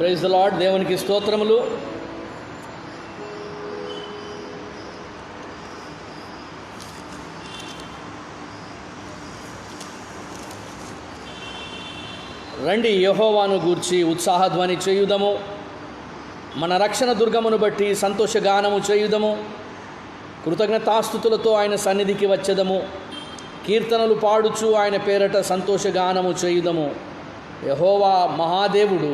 Praise the lord. దేవునికి స్తోత్రములు. రండి, యెహోవాను గూర్చి ఉత్సాహధ్వని చేయుదము. మన రక్షణ దుర్గమును బట్టి సంతోషగానము చేయుదము. కృతజ్ఞతాస్తుతులతో ఆయన సన్నిధికి వచ్చేదము. కీర్తనలు పాడుచు ఆయన పేరట సంతోషగానము చేయుదము. యెహోవా మహాదేవుడు,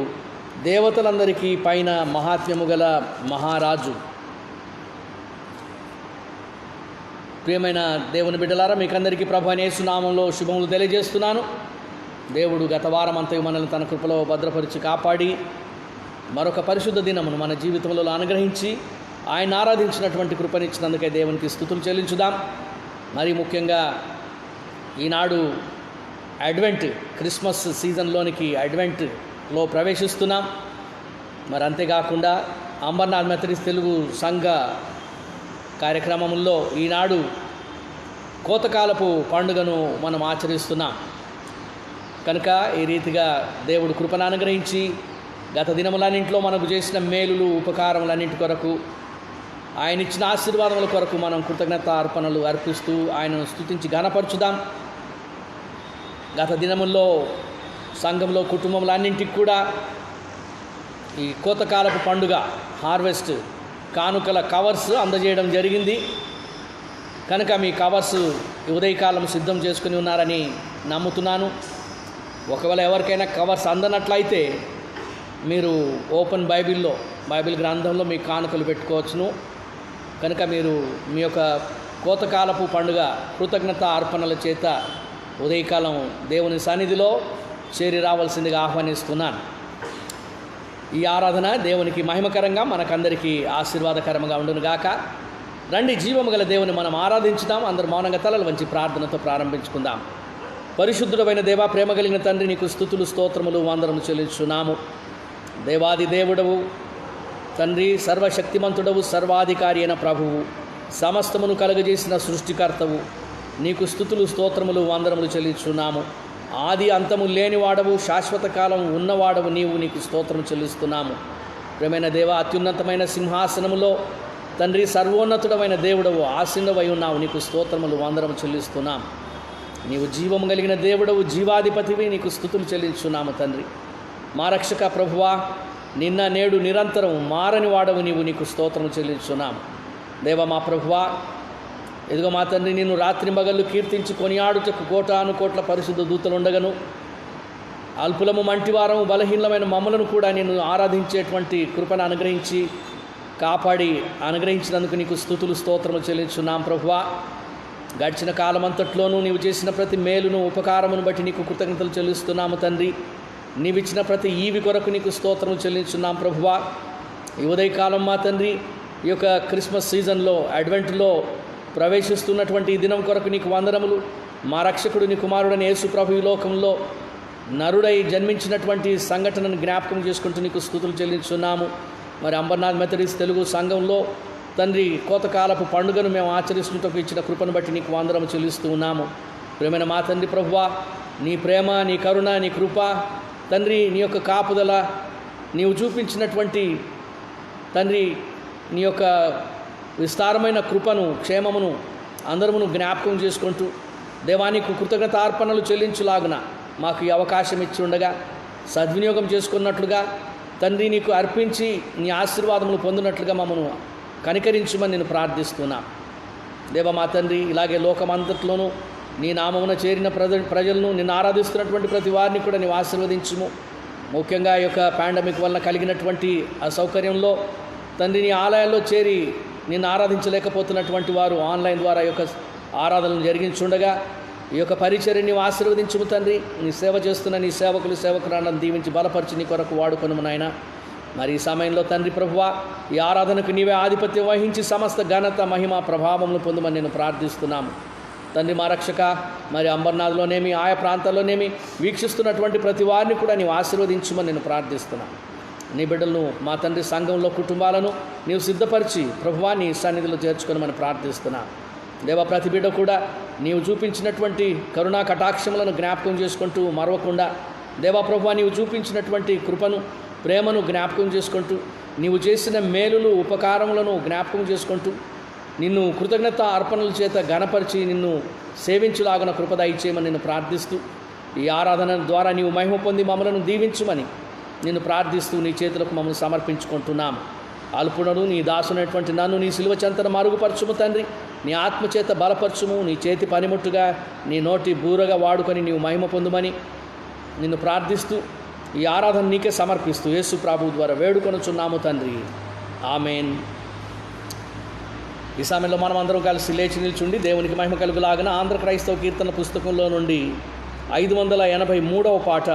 దేవతలందరికీ పైన మహాత్మ్యము గల మహారాజు. ప్రియమైన దేవుని బిడ్డలారా, మీకందరికీ ప్రభు అయిన యేసు నామములో శుభములు తెలియజేస్తున్నాను. దేవుడు గత వారం అంతయు మనల్ని తన కృపలో భద్రపరిచి కాపాడి మరొక పరిశుద్ధ దినమును మన జీవితంలో అనుగ్రహించి ఆయన ఆరాధించినటువంటి కృపనిచ్చినందుకే దేవునికి స్తుతులు చెల్లించుదాం. మరి ముఖ్యంగా ఈనాడు అడ్వెంట్, క్రిస్మస్ సీజన్లోనికి అడ్వెంట్లో ప్రవేశిస్తున్నాం. మరి అంతేకాకుండా అంబర్నాథ్ మెథడిస్ట్ తెలుగు సంఘ కార్యక్రమంలో ఈనాడు కోతకాలపు పండుగను మనం ఆచరిస్తున్నాం. కనుక ఈ రీతిగా దేవుడు కృపను అనుగ్రహించి గత దినములన్నింటిలో మనకు చేసిన మేలులు, ఉపకారములన్నింటి కొరకు, ఆయన ఇచ్చిన ఆశీర్వాదముల కొరకు మనం కృతజ్ఞత అర్పణలు అర్పిస్తూ ఆయనను స్తుతించి ఘనపరచుదాం. గత దినముల్లో సంఘంలో కుటుంబములన్నింటికి కూడా ఈ కోతకాలపు పండుగ హార్వెస్ట్ కానుకల కవర్స్ అందజేయడం జరిగింది. కనుక మీ కవర్స్ ఉదయకాలం సిద్ధం చేసుకుని ఉన్నారని నమ్ముతున్నాను. ఒకవేళ ఎవరికైనా కవర్స్ అందనట్లయితే మీరు ఓపెన్ బైబిల్ గ్రంథంలో మీ కానుకలు పెట్టుకోవచ్చును. కనుక మీరు మీ యొక్క కోతకాలపు పండుగ కృతజ్ఞత అర్పణల చేత ఉదయకాలం దేవుని సన్నిధిలో చేరి రావాల్సిందిగా ఆహ్వానిస్తున్నాను. ఈ ఆరాధన దేవునికి మహిమకరంగా, మనకందరికీ ఆశీర్వాదకరంగా ఉండునుగాక. రండి, జీవము గల దేవుని మనం ఆరాధించుదాం. అందరూ మౌనంగా తలలు వంచి ప్రార్థనతో ప్రారంభించుకుందాం. పరిశుద్ధుడమైన దేవా, ప్రేమ కలిగిన తండ్రి, నీకు స్తుతులు, స్తోత్రములు, వందనము చెల్లించున్నాము. దేవాది దేవుడవు తండ్రి, సర్వశక్తిమంతుడవు, సర్వాధికారి అయిన ప్రభువు, సమస్తమును కలుగజేసిన సృష్టికర్తవు, నీకు స్తుతులు, స్తోత్రములు, వందనములు చెల్లించున్నాము. ఆది అంతము లేనివాడవు, శాశ్వత కాలం ఉన్నవాడవు నీకు స్తోత్రము చెల్లిస్తున్నాము. ప్రియమైన దేవ, అత్యున్నతమైన సింహాసనములో తండ్రి, సర్వోన్నతుడమైన దేవుడవు ఆసీనుడవై ఉన్నావు. నీకు స్తోత్రములు, వందనము చెల్లిస్తున్నాం. నీవు జీవము కలిగిన దేవుడవు, జీవాధిపతివి, నీకు స్తుతులు చెల్లించున్నాము తండ్రి. మా రక్షక ప్రభువా, నిన్న నేడు నిరంతరం మారని వాడవు నీకు స్తోత్రం చెల్లించున్నాము. దేవ మా ప్రభువా, ఎదుగో మా తండ్రి, నిన్ను రాత్రి మగళ్ళు కీర్తించి కొనియాడుటకు కోటాను కోట్ల పరిశుద్ధ దూతలు ఉండగను, అల్పులము మంటివారము బలహీనమైన మమ్మలను కూడా నిన్ను ఆరాధించేటువంటి కృపను అనుగ్రహించి కాపాడి అనుగ్రహించినందుకు నీకు స్తుతులు, స్తోత్రము చెల్లించున్నాం. ప్రభువా, గడిచిన కాలమంతట్లోనూ నీవు చేసిన ప్రతి మేలును, ఉపకారమును బట్టి నీకు కృతజ్ఞతలు చెల్లిస్తున్నాము తండ్రి. నీవిచ్చిన ప్రతి ఈవి కొరకు నీకు స్తోత్రము చెల్లించున్నాం. ప్రభువా, ఈ ఉదయకాలం మా తండ్రి, ఈ యొక్క క్రిస్మస్ సీజన్లో అడ్వెంట్లో ప్రవేశిస్తున్నటువంటి ఈ దినం కొరకు నీకు వందనములు. మా రక్షకుడు నీ కుమారుడని యేసు ప్రభు ఈ లోకంలో నరుడై జన్మించినటువంటి సంఘటనను జ్ఞాపకం చేసుకుంటూ నీకు స్తుతులు చెల్లించున్నాము. మరి అంబర్నాథ్ మెథడిస్ట్ తెలుగు సంఘంలో తండ్రి, కోతకాలపు పండుగను మేము ఆచరిస్తున్నటకు ఇచ్చిన కృపను బట్టి నీకు వందనము చెల్లిస్తూ ఉన్నాము. ప్రేమైన మా తండ్రి ప్రభువా, నీ ప్రేమ, నీ కరుణ, నీ కృప తండ్రి, నీ యొక్క కాపుదల, నీవు చూపించినటువంటి తండ్రి నీ యొక్క విస్తారమైన కృపను, క్షేమమును అందరమును జ్ఞాపకం చేసుకుంటూ దేవానికి కృతజ్ఞతార్పణలు చెల్లించులాగున మాకు ఈ అవకాశం ఇచ్చి ఉండగా సద్వినియోగం చేసుకున్నట్లుగా తండ్రి, నీకు అర్పించి నీ ఆశీర్వాదములు పొందినట్లుగా మమ్మను కనికరించమని నేను ప్రార్థిస్తున్నా. దేవ మా తండ్రి, ఇలాగే లోకమంతట్లోనూ నీ నామమున చేరిన ప్రజలను, నిన్ను ఆరాధిస్తున్నటువంటి ప్రతి వారిని కూడా నీవు ఆశీర్వదించుము. ముఖ్యంగా ఈ యొక్క పాండమిక్ వలన కలిగినటువంటి అసౌకర్యంలో తండ్రి, నీ ఆలయాల్లో చేరి నిన్ను ఆరాధించలేకపోతున్నటువంటి వారు ఆన్లైన్ ద్వారా ఈ యొక్క ఆరాధనలు జరిగించుండగా ఈ యొక్క పరిచర్యని నీవు ఆశీర్వదించుము తండ్రి. నీ సేవ చేస్తున్న నీ సేవకులు, సేవకురాలను దీవించి బలపరిచి నీ కొరకు వాడుకొనుము నాయన. మరి ఈ సమయంలో తండ్రి ప్రభువా, ఈ ఆరాధనకు నీవే ఆధిపత్యం వహించి సమస్త ఘనత, మహిమ, ప్రభావములు పొందమని నేను ప్రార్థిస్తున్నాము తండ్రి. మా రక్షక, మరి అంబర్నాథ్లోనేమి ఆయా ప్రాంతాల్లోనేమి వీక్షిస్తున్నటువంటి ప్రతి వారిని కూడా నీవు ఆశీర్వదించమని నేను ప్రార్థిస్తున్నాను. నీ బిడ్డలను మా తండ్రి సంఘంలో కుటుంబాలను నీవు సిద్ధపరిచి ప్రభువా నీ సన్నిధిలో చేర్చుకొనమని ప్రార్థిస్తున్నాను. దేవ, ప్రతి బిడ్డ కూడా నీవు చూపించినటువంటి కరుణా కటాక్షములను జ్ఞాపకం చేసుకుంటూ మరవకుండా దేవా ప్రభువా, నీవు చూపించినటువంటి కృపను ప్రేమను జ్ఞాపకం చేసుకుంటూ, నీవు చేసిన మేలులు ఉపకారములను జ్ఞాపకం చేసుకుంటూ, నిన్ను కృతజ్ఞత అర్పణల చేత ఘనపరిచి నిన్ను సేవించులాగన కృప దయచేయమని నిన్ను ప్రార్థిస్తూ, ఈ ఆరాధన ద్వారా నీవు మహిమ పొంది మమ్మలను దీవించుమని నిన్ను ప్రార్థిస్తూ నీ చేతులకు మమ్మల్ని సమర్పించుకుంటున్నాం. అల్పుడను నీ దాసునటువంటి నన్ను నీ సిలువ చెంతన మరుగుపరచుము తండ్రి. నీ ఆత్మచేత బలపరచుము. నీ చేతి పనిముట్టుగా నీ నోటి బూరగా వాడుకొని నీవు మహిమ పొందుమని నిన్ను ప్రార్థిస్తూ ఈ ఆరాధన నీకే సమర్పిస్తూ యేసు ప్రభువు ద్వారా వేడుకొనుచున్నాము తండ్రి. ఆమెన్. ఈ సమయంలో మనం అందరం కలిసి లేచి నిల్చుండి దేవునికి మహిమ కలుగులాగన ఆంధ్ర క్రైస్తవ కీర్తన పుస్తకంలో నుండి 583వ పాట,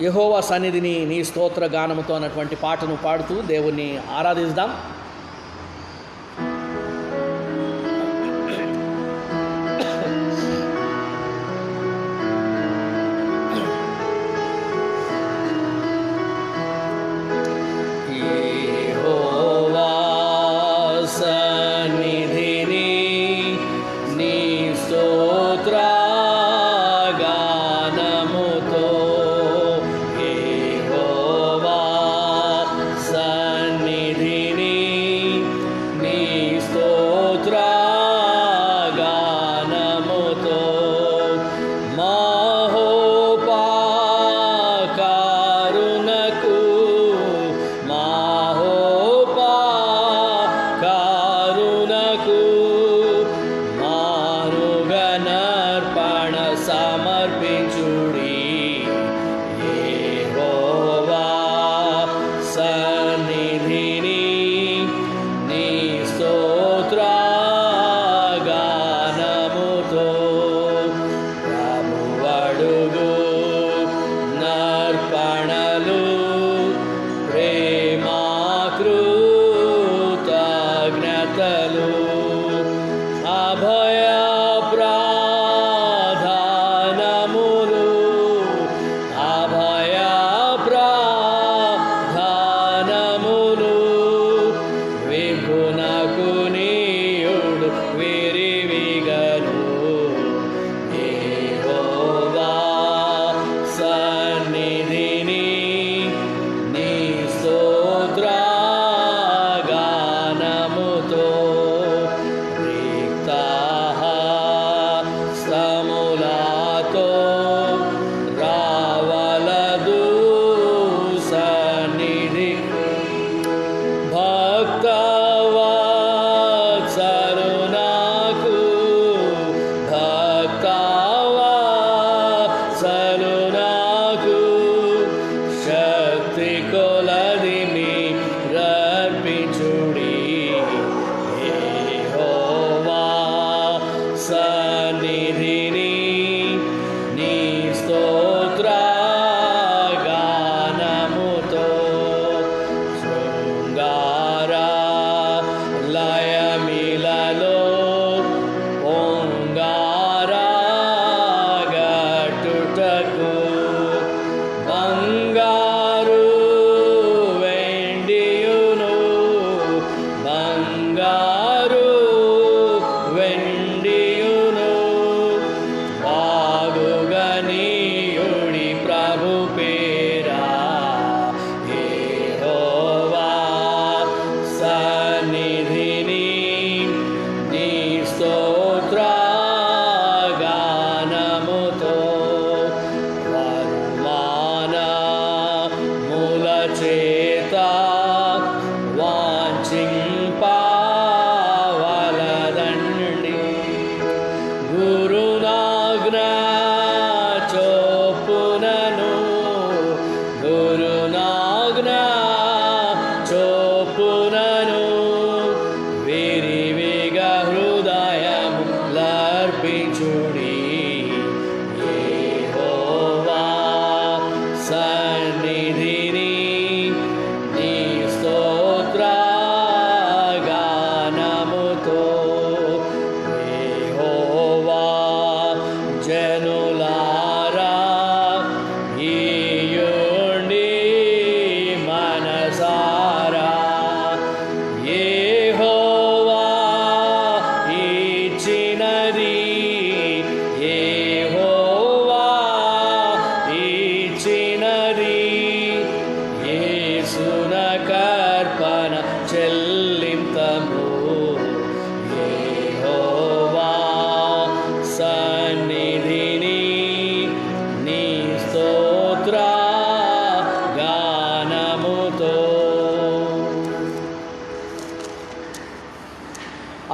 యెహోవా సన్నిధిని నీ స్తోత్ర గానముతో అన్నటువంటి పాటను పాడుతూ దేవుణ్ణి ఆరాధిద్దాం. సన్నిధిని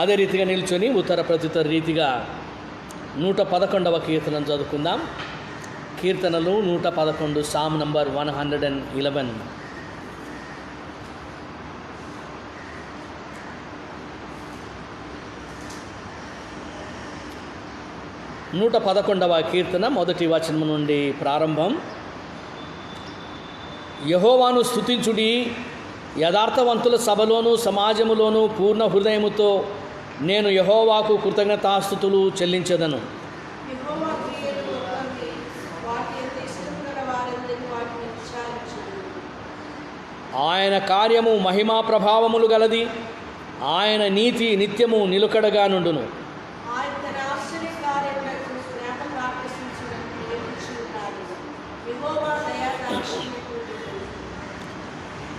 అదే రీతిగా నిల్చొని ఉత్తర ప్రత్యుత్తర రీతిగా 111వ కీర్తనను చదువుకుందాం. కీర్తనలు 111, సామ్ నంబర్ 111. 111వ కీర్తన మొదటి వచనం నుండి ప్రారంభం. యెహోవాను స్తుతించుడి, యథార్థవంతుల సభలోను సమాజములోను పూర్ణ హృదయముతో నేను యెహోవాకు కృతజ్ఞతాస్తుతులు చెల్లించెదను. ఆయన కార్యము మహిమా ప్రభావములు గలది, ఆయన నీతి నిత్యము నిలుకడగా నుండును.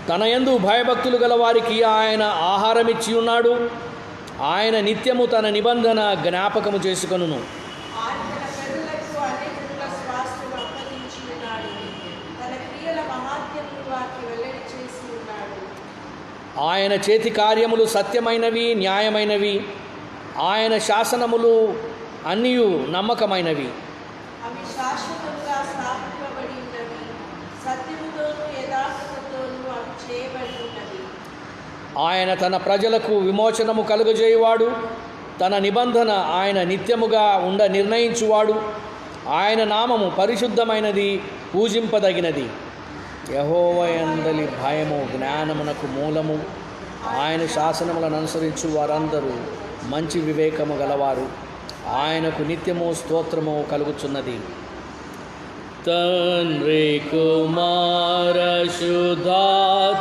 తన యందు భయభక్తులు గల వారికి ఆయన ఆహారమిచ్చి ఉన్నాడు. ఆయన నిత్యము తన నిబంధన జ్ఞాపకము చేసుకొనును. ఆయన చేతి కార్యములు సత్యమైనవి, న్యాయమైనవి. ఆయన శాసనములు అన్నియు నమ్మకమైనవి. ఆయన తన ప్రజలకు విమోచనము కలుగజేయువాడు. తన నిబంధన ఆయన నిత్యముగా ఉండ నిర్ణయించువాడు. ఆయన నామము పరిశుద్ధమైనది, పూజింపదగినది. యెహోవా యందలి భయము జ్ఞానమునకు మూలము. ఆయన శాసనములను అనుసరించు వారందరూ మంచి వివేకము గలవారు. ఆయనకు నిత్యము స్తోత్రము కలుగుచున్నది. తండ్రి కుమార శుద్ధాత్మకును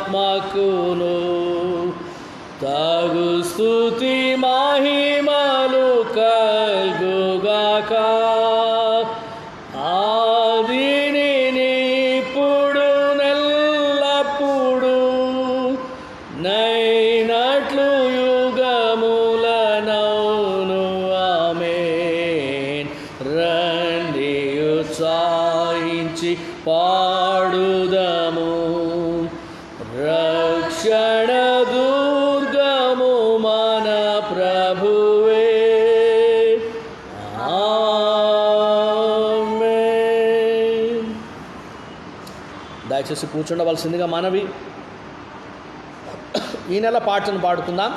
తగు స్తుతి మహిమలు కల్గుగాక. ఆదిని ఇప్పుడు నెల్లప్పుడు నైనట్లు యుగములనౌను. ఆమేన్. రండి ఉత్సాహించి పాడుదము, రక్షణ దుర్గము మన ప్రభువే. ఆమేన్. దయచేసి కూర్చుండవలసిందిగా మనవి. ఈ నెల పాటను పాడుకుందాం.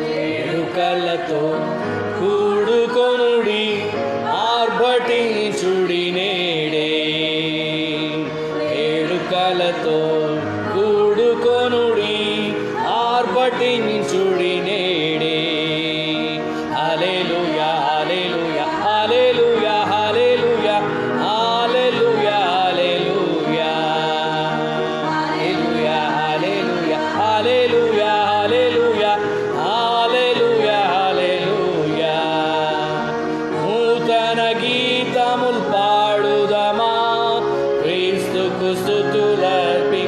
వేడుకలతో కూడుకొనుడి, ఆర్భటించుడి నేడే. వేడుకలతో కూడుకొనుడి, ఆర్భటించుడి నేడే. హల్లెలూయా హల్లెలూయా హల్లెలూయా హల్లెలూయా హల్లెలూయా హల్లెలూయా హల్లెలూయా హల్లెలూయా హల్లెలూయా హల్లెలూయా హల్లెలూయా హల్లెలూయా. నూతన గీతములు పాడుదమా, క్రీస్తుకు స్తుతులర్పించెదమా.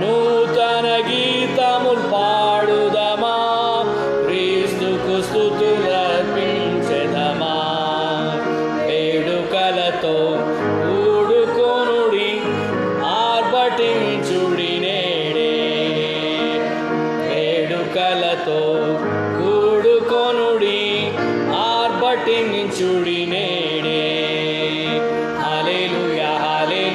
నూతన గీతములు పాడుదమా, క్రీస్తుకు స్తుతులర్పించెదమా. వేడుకలతో కూడుకొనుడి, ఆర్భటించుడి నేడే. వేడుకలతో కూడుకొనుడి, ఆర్భటించుడి నేడే. హల్లెలూయా హల్లెలూయా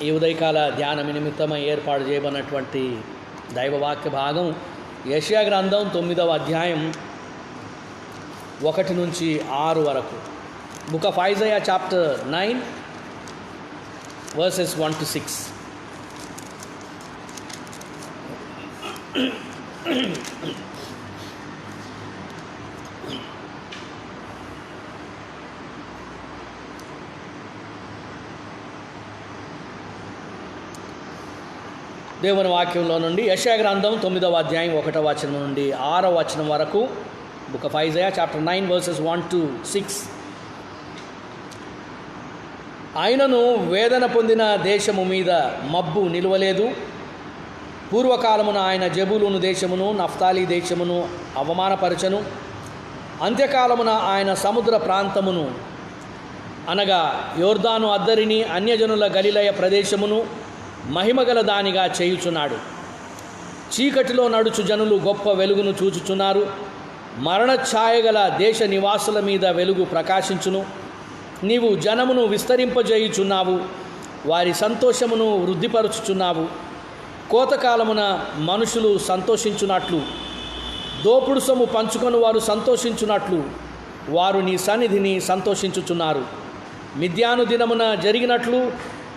ఈ ఉదయకాల ధ్యాన నిమిత్తమై ఏర్పాటు చేయబడినటువంటి దైవవాక్య భాగం యెషయా గ్రంథం 9వ అధ్యాయం 1 నుంచి 6 వరకు. Book of Isaiah chapter 9 verses 1 to 6. దేవుని వాక్యంలో నుండి యెషయా గ్రంథం 9వ అధ్యాయం 1వ వచనం నుండి 6వ వచనం వరకు. Book of Isaiah chapter 9 verses 1 to 6. ఆయనను వేదన పొందిన దేశము మీద మబ్బు నిలువలేదు. పూర్వకాలమున ఆయన జెబూలూను దేశమును నఫ్తాలి దేశమును అవమానపరచను. అంత్యకాలమున ఆయన సముద్ర ప్రాంతమును అనగా యోర్దాను అద్దరిని అన్యజనుల గలిలయ ప్రదేశమును మహిమగల దానిగా చేయుచున్నాడు. చీకటిలో నడుచు జనులు గొప్ప వెలుగును చూచుచున్నారు. మరణఛాయగల దేశ నివాసుల మీద వెలుగు ప్రకాశించును. నీవు జనమును విస్తరింపజేయుచున్నావు, వారి సంతోషమును వృద్ధిపరచుచున్నావు. కోతకాలమున మనుషులు సంతోషించున్నట్లు, దోపుడు సొమ్ము పంచుకొని వారు సంతోషించున్నట్లు వారు నీ సన్నిధిని సంతోషించుచున్నారు. మిద్యాను దినమున జరిగినట్లు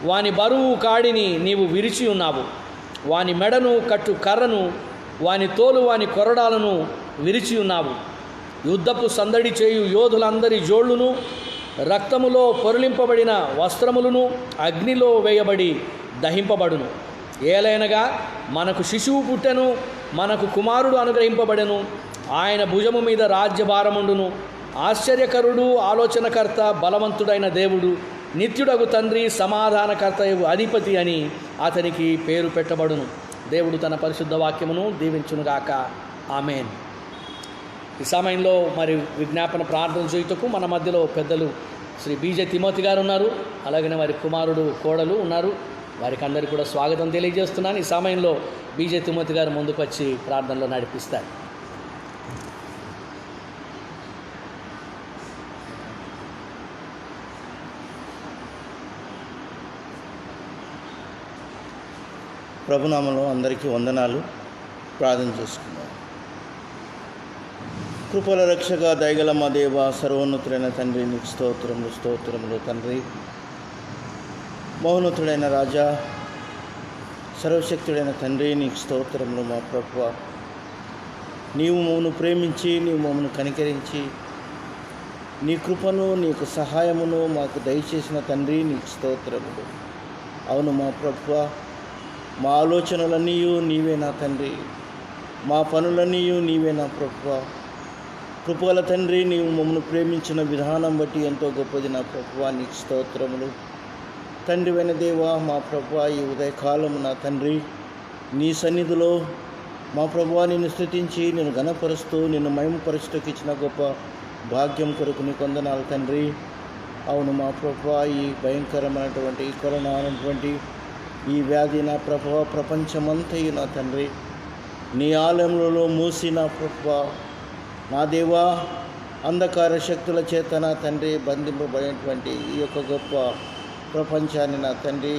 వాని బరువు కాడిని నీవు విరిచి ఉన్నావు. వాని మెడను కట్టు కర్రను, వాని తోలు వాని కొరడాలను విరిచి ఉన్నావు. యుద్ధపు సందడి చేయు యోధులందరి జోళ్లును, రక్తములో పొరలింపబడిన వస్త్రములను అగ్నిలో వేయబడి దహింపబడును. ఏలైనగా మనకు శిశువు పుట్టెను, మనకు కుమారుడు అనుగ్రహింపబడెను. ఆయన భుజము మీద రాజ్యభారముండును. ఆశ్చర్యకరుడు, ఆలోచనకర్త, బలవంతుడైన దేవుడు, నిత్యుడగు తండ్రి, సమాధానకర్త అధిపతి అని అతనికి పేరు పెట్టబడును. దేవుడు తన పరిశుద్ధ వాక్యమును దీవించునుగాక. ఆమేన్. ఈ సమయంలో మరి విజ్ఞాపన ప్రార్థన చేయుటకు మన మధ్యలో పెద్దలు శ్రీ బీజే తిమోతి గారు ఉన్నారు. అలాగనే వారి కుమారుడు కోడలు ఉన్నారు. వారికి అందరికీ కూడా స్వాగతం తెలియజేస్తున్నాను. ఈ సమయంలో బీజే తిమోతి గారు ముందుకు వచ్చి ప్రార్థనలో నడిపిస్తారు. ప్రభునామంలో అందరికీ వందనాలు. ప్రార్థన చేసుకున్నాం. కృపల రక్షక, దయగల మా దేవ, సర్వోన్నతుడైన తండ్రి, నీకు స్తోత్రములు స్తోత్రములు తండ్రి. మహోన్నతుడైన రాజా, సర్వశక్తుడైన తండ్రి, నీకు స్తోత్రములు మా ప్రభువా. నీవు మమ్మను ప్రేమించి, నీవు మమ్మను కనికరించి, నీ కృపను, నీకు సహాయమును మాకు దయచేసిన తండ్రి, నీకు స్తోత్రములు. అవును మా ప్రభువా, మా ఆలోచనలన్నీ నీవే నా తండ్రి, మా పనులన్నీ నీవే నా ప్రభువా. కృపగల తండ్రి, నీవు మమ్మల్ని ప్రేమించిన విధానం బట్టి ఎంతో గొప్పది నా ప్రభువా, నీకు స్తోత్రములు. తండ్రివైన దేవా, మా ప్రభువా, ఈ ఉదయకాలము నా తండ్రి నీ సన్నిధిలో మా ప్రభువా నిన్ను స్తుతించి, నిన్ను ఘనపరుస్తూ, నిన్ను మహిమపరచుటకు ఇచ్చిన గొప్ప భాగ్యం కొరకు నీకు వందనాలు తండ్రి. అవును మా ప్రభువా, ఈ భయంకరమైనటువంటి కరోనా అనేటువంటి ఈ వ్యాధి నా ప్రభువా ప్రపంచమంతయు నా తండ్రి నీ ఆలయంలో మూసి నా ప్రభువా, నా దేవా, అంధకార శక్తుల చేత నా తండ్రి బంధింపబడినటువంటి ఈ యొక్క గొప్ప ప్రపంచాన్ని నా తండ్రి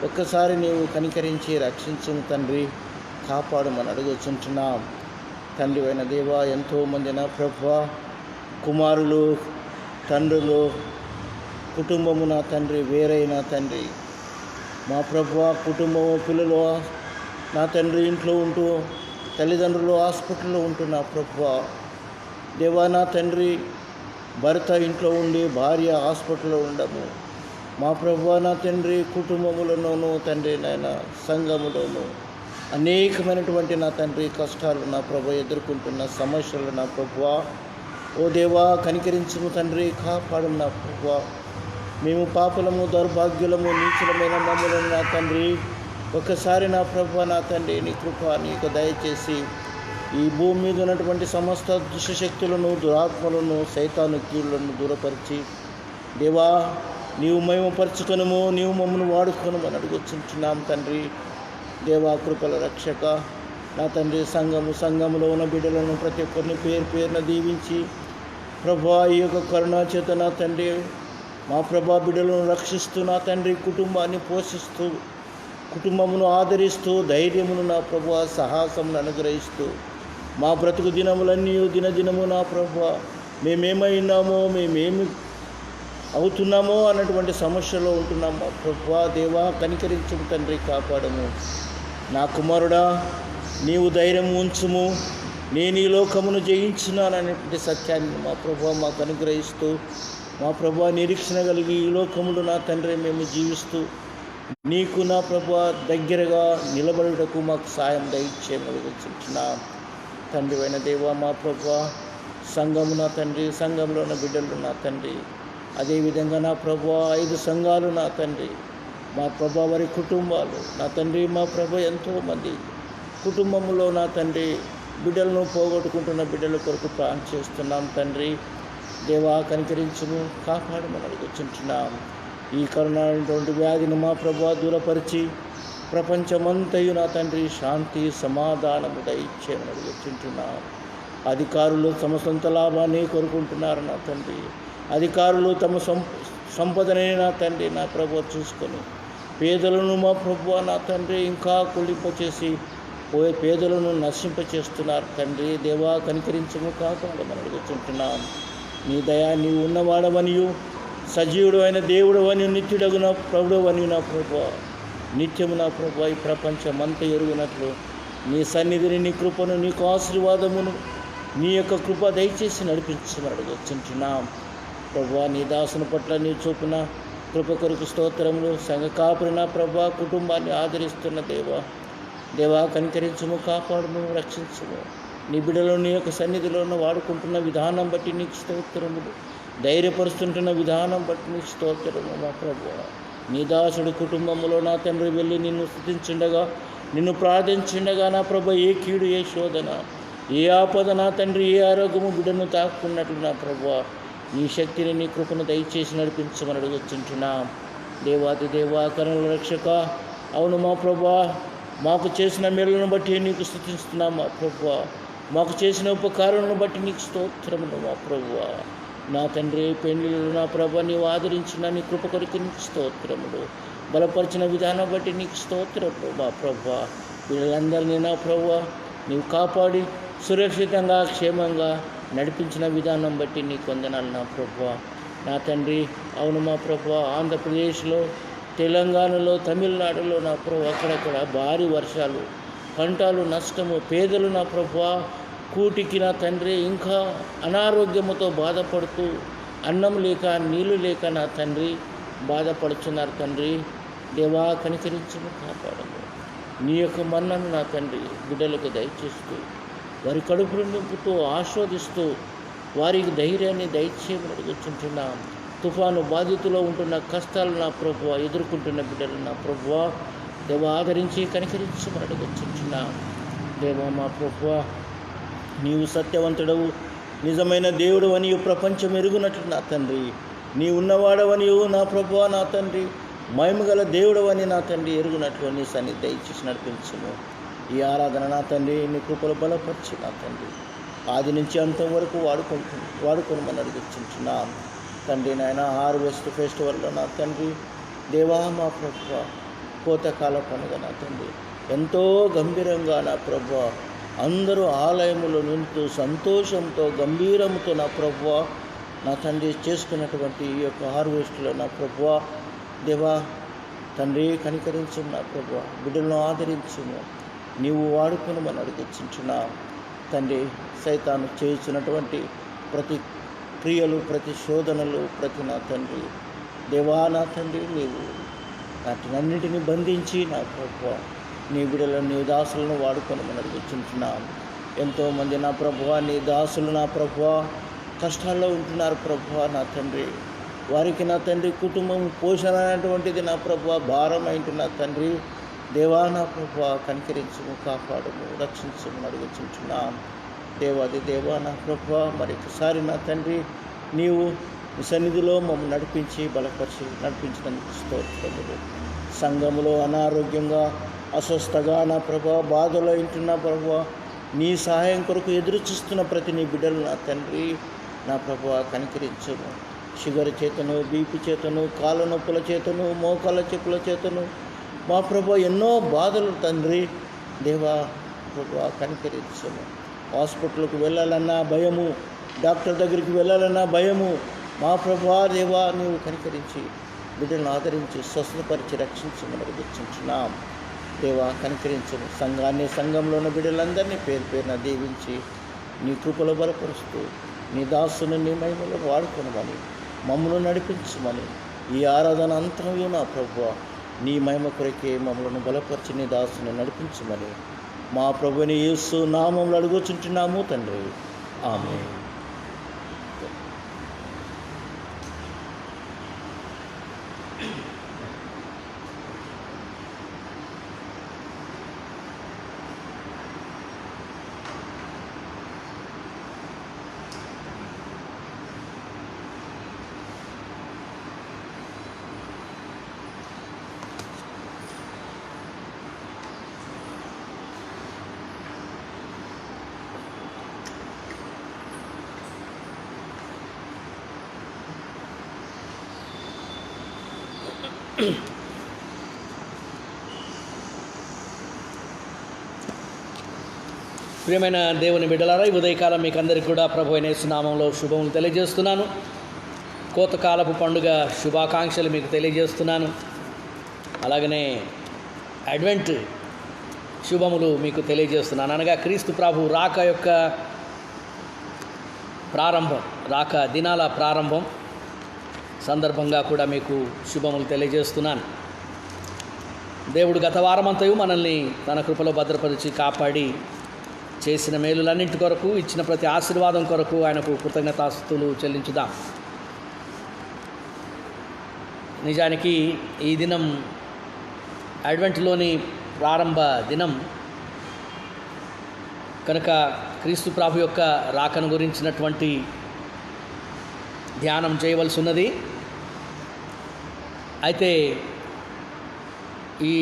ఒక్కసారి నీవు కనికరించి రక్షించును తండ్రి, కాపాడమని అడుగుచుంటున్నాం. తండ్రి అయిన దేవా, ఎంతోమంది నా ప్రభువా కుమారులు, తండ్రులు, కుటుంబము నా తండ్రి వేరైన తండ్రి మా ప్రభువా, కుటుంబము, పిల్లలు నా తండ్రి ఇంట్లో ఉంటూ, తల్లిదండ్రులు హాస్పిటల్లో ఉంటూ నా ప్రభువా దేవా, నా తండ్రి భర్త ఇంట్లో ఉండి భార్య హాస్పిటల్లో ఉండము మా ప్రభువా, నా తండ్రి కుటుంబములలోనూ తండ్రి నాయన సంఘములోనూ అనేకమైనటువంటి నా తండ్రి కష్టాలు నా ప్రభు ఎదుర్కొంటున్న సమస్యలు నా ప్రభువా, ఓ దేవా కనికరించుము తండ్రి, కాపాడు నా ప్రభువా. మేము పాపులము, దౌర్భాగ్యులము, నీచులమైన మమ్ములను నా తండ్రి ఒక్కసారి నా ప్రభువా నా తండ్రి నీ కృప నీకు దయచేసి ఈ భూమి మీద ఉన్నటువంటి సమస్త దుష్టశక్తులను, దురాత్మలను, సైతాను కీళ్లను దూరపరిచి దేవా నీవు మహిమపరచుకొనుము, నీవు మమ్మల్ని వాడుకొనుమని అడుగుచుంటున్నాం తండ్రి. దేవా కృపల రక్షక నా తండ్రి సంఘములో ఉన్న బిడ్డలను ప్రతి ఒక్కరిని పేరున దీవించి ప్రభువా ఈ యొక్క కరుణా చేత నా తండ్రి మా ప్రభా బిడ్డలను రక్షిస్తూ నా తండ్రి కుటుంబాన్ని పోషిస్తూ కుటుంబమును ఆదరిస్తూ ధైర్యమును నా ప్రభా సాహసమును అనుగ్రహిస్తూ మా బ్రతుకు దినములన్నీ దినదినము నా ప్రభా మేమేమైనామో మేమేమి అవుతున్నామో అన్నటువంటి సమస్యలో ఉంటున్నాం మా ప్రభా దేవా కనికరించము తండ్రి కాపాడము. నా కుమారుడా నీవు ధైర్యం ఉంచుము, నేను ఈ లోకమును జయించున్నాననేటువంటి సత్యాన్ని మా ప్రభా మాకు అనుగ్రహిస్తూ మా ప్రభా నిరీక్షణ కలిగి ఈ లోకములు నా తండ్రి మేము జీవిస్తూ నీకు నా ప్రభా దగ్గరగా నిలబడుటకు మాకు సాయం దయచేయమని వచ్చుచున్నాం. తండ్రి అయిన దేవా మా ప్రభా సంఘము నా తండ్రి, సంఘంలో ఉన్న బిడ్డలు నా తండ్రి, అదేవిధంగా నా ప్రభా 5 సంఘాలు నా తండ్రి, మా ప్రభా వారి కుటుంబాలు నా తండ్రి, మా ప్రభా ఎంతోమంది కుటుంబంలో నా తండ్రి బిడ్డలను పోగొట్టుకుంటున్న బిడ్డల కొరకు ప్రార్థన చేస్తున్నాం తండ్రి. దేవా కనికరించును, కాపాడమని అడుగుచుంటున్నాం. ఈ కరోనాటువంటి వ్యాధిని మా ప్రభా దూరపరిచి ప్రపంచమంతయు నా తండ్రి శాంతి సమాధానము దయచేయమని అడుగుచుంటున్నాం. అధికారులు తమ సొంత లాభాన్ని కోరుకుంటున్నారు నా తండ్రి. అధికారులు తమ సంపదనే నా తండ్రి నా ప్రభు చూసుకొని పేదలను మా ప్రభు నా తండ్రి ఇంకా కుళ్ళింపచేసి పోయే పేదలను నశింపచేస్తున్నారు తండ్రి. దేవా కనికరించము, కాపాడమని అడుగుతుంటున్నాం. నీ దయా నీవు ఉన్నవాడవనియు సజీవుడు అయిన దేవుడు అని నిత్యుడగు నా ప్రభుడు అని నా ప్రభు నిత్యము నా ప్రభు ఈ ప్రపంచమంతా ఎరుగునట్లు నీ సన్నిధిని, నీ కృపను, నీకు ఆశీర్వాదమును, నీ యొక్క కృప దయచేసి నడిపించమని అడుగుతుంటున్నాం. ప్రభా నీ దాసుని పట్ల నీ చూపిన కృప కొరకు స్తోత్రములు. సంఘ కాపురి నా ప్రభా కుటుంబాన్ని ఆదరిస్తున్న దేవా కనికరించము, కాపాడుము, రక్షించము. నీ బిడ్డలో నీ యొక్క సన్నిధిలో వాడుకుంటున్న విధానం బట్టి నీకు స్తోత్రములు, ధైర్యపరుస్తుంటున్న విధానం బట్టి నీకు స్తోత్రము. మా ప్రభు నీ దాసుడి కుటుంబంలో నా తండ్రి వెళ్ళి నిన్ను స్తుతించుండగా, నిన్ను ప్రార్థించుండగా నా ప్రభు ఏ కీడు, ఏ శోధన, ఏ ఆపద నా తండ్రి, ఏ ఆరోగ్యము బిడ్డను తాకున్నట్లు నా ప్రభు నీ శక్తిని, నీ కృపను దయచేసి నడిపించమని అడుగుతుంటున్నాం. దేవాది దేవా కరుణ రక్షక, అవును మా ప్రభా మాకు చేసిన మేలును బట్టి నీకు స్తుతిస్తున్నాం. మా ప్రభా మాకు చేసిన ఉపకారాలను బట్టి నీకు స్తోత్రములు. మా ప్రభువా నా తండ్రి పెళ్లిళ్ళు నా ప్రభా నీవు ఆదరించిన నీ కృప కొరకు నీకు స్తోత్రములు, బలపరిచిన విధానం బట్టి నీకు స్తోత్రములు. మా ప్రభా వీళ్ళందరినీ నా ప్రభా నీవు కాపాడి సురక్షితంగా క్షేమంగా నడిపించిన విధానం బట్టి నీకు వందనాలు నా ప్రభువా. నా తండ్రి అవును మా ప్రభువా ఆంధ్రప్రదేశ్లో, తెలంగాణలో, తమిళనాడులో నా ప్రభు అక్కడక్కడ భారీ వర్షాలు, పంటలు నష్టము, పేదలు నా ప్రభువా కూటికి నా తండ్రి ఇంకా అనారోగ్యముతో బాధపడుతూ అన్నం లేక నీళ్లు లేక నా తండ్రి బాధపడుతున్నారు తండ్రి. దేవా కనికరించము, కాపాడము. నీ యొక్క మన్నను నా తండ్రి బిడ్డలకు దయచేస్తూ వారి కడుపులు నింపుతూ ఆస్వాదిస్తూ వారికి ధైర్యాన్ని దయచేయమని అడుగుతుంటున్నాం. తుఫాను బాధితులో ఉంటున్న కష్టాలు నా ప్రభువా ఎదుర్కొంటున్న బిడ్డలు నా ప్రభువా దేవ ఆదరించి కనికరించమని అడుగుతుంటున్నాం. దేవా మా ప్రభువా నీవు సత్యవంతుడవు, నిజమైన దేవుడు అని ప్రపంచం ఎరుగునట్లు నా తండ్రి, నీ ఉన్నవాడవని నా ప్రభువా నా తండ్రి, మహిమగల దేవుడు అని నా తండ్రి ఎరుగునట్లు నీ సన్నిధి దయచేసి నడిపించుము. ఈ ఆరాధన నా తండ్రి నీ కృపలు బలపరిచి నా తండ్రి ఆది నుంచి అంతం వరకు వాడుకోమని అడుగుతుంటున్నాం తండ్రి. నాయన హార్వెస్ట్ ఫెస్టివల్లో నా తండ్రి దేవా మా ప్రభువా కోతకాల పండుగ నా తండ్రి ఎంతో గంభీరంగా నా ప్రభువా అందరూ ఆలయములో నింటూ సంతోషంతో గంభీరంతో నా ప్రభువా నా తండ్రి చేసుకున్నటువంటి ఈ యొక్క హార్వెస్ట్లో నా ప్రభువా దేవా తండ్రి కనికరించము నా ప్రభువా, బిడ్డలను ఆదరించుము, నీవు వాడుకునమని అడుగుచుంటున్నావు తండ్రి. సైతాను చేయించినటువంటి ప్రతి క్రియలు, ప్రతి శోధనలు, ప్రతి నా తండ్రి దేవా నా తండ్రి నీవు వాటినన్నింటినీ బంధించి నా ప్రభువా నీ బిడ్డలను నీ దాసులను వాడుకోనమని అడుగుచుంటున్నాను. ఎంతోమంది నా ప్రభువా నీ దాసులు నా ప్రభువా కష్టాల్లో ఉంటున్నారు ప్రభువా నా తండ్రి. వారికి నా తండ్రి కుటుంబం పోషణ అనేటువంటిది నా ప్రభువా భారమైంటు నా తండ్రి దేవా నా ప్రభువా కనికరించుము, కాపాడుము, రక్షించుము అడుగుచుంటున్నాం. దేవాది దేవా నా ప్రభువా మరొకసారి నా తండ్రి నీవు నీ సన్నిధిలో మమ్మల్ని నడిపించి బలపరిచి నడిపించినందుకు స్తోత్రములు. సంఘములో అనారోగ్యంగా అస్వస్థగా నా ప్రభువా బాధలో ఇంటున్న ప్రభువా నీ సహాయం కొరకు ఎదురు చూస్తున్న ప్రతి నీ బిడ్డలు నా తండ్రి నా ప్రభువా కనికరించుము, షుగర్ చేతను, బీపీ చేతను, కాళ్ళ నొప్పుల చేతను, మోకాళ్ళ చెప్పుల చేతను మా ప్రభు ఎన్నో బాధలు తండ్రి. దేవా ప్రభు కనికరించము. హాస్పిటల్కి వెళ్ళాలన్నా భయము, డాక్టర్ దగ్గరికి వెళ్ళాలన్నా భయము. మా ప్రభా దేవా నీవు కనికరించి బిడ్డలను ఆదరించి స్వస్థపరిచి రక్షించమని గుర్తించున్నాం. దేవా కనికరించము. సంఘంలో ఉన్న బిడ్డలందరినీ పేరు పేరున దీవించి నీ కృపలో బలపరుస్తూ నీ దాసుని నీ మహిమలో వాడుకొనమని మమ్మల్ని నడిపించమని ఈ ఆరాధన అంతరం నా ప్రభువా నీ మహిమ కొరకే మమ్మల్ని బలపరిచి నీ దాసుని నడిపించమని మా ప్రభుని యేసు నామములో అడుగుచుంటున్నాము తండ్రి. ఆమేన్. ప్రియమైన దేవుని బిడ్డలారా, ఈ ఉదయకాలం మీకు అందరికీ కూడా ప్రభు అయిన యేసు నామములో శుభములు తెలియజేస్తున్నాను. కోతకాలపు పండుగ శుభాకాంక్షలు మీకు తెలియజేస్తున్నాను. అలాగనే అడ్వెంట్ శుభములు మీకు తెలియజేస్తున్నాను. అనగా క్రీస్తు ప్రభు రాక యొక్క ప్రారంభం, రాక దినాల ప్రారంభం సందర్భంగా కూడా మీకు శుభములు తెలియజేస్తున్నాను. దేవుడు గత వారమంతయు మనల్ని తన కృపలో భద్రపరిచి కాపాడి చేసిన మేలులన్నింటి కొరకు, ఇచ్చిన ప్రతి ఆశీర్వాదం కొరకు ఆయనకు కృతజ్ఞతాస్తుతులు చెల్లించుదాం. నిజానికి ఈ దినం అడ్వెంట్లోని ప్రారంభ దినం కనుక క్రీస్తు ప్రభు యొక్క రాకను గురించినటువంటి ధ్యానం చేయవలసి ఉన్నది. అయితే ఈ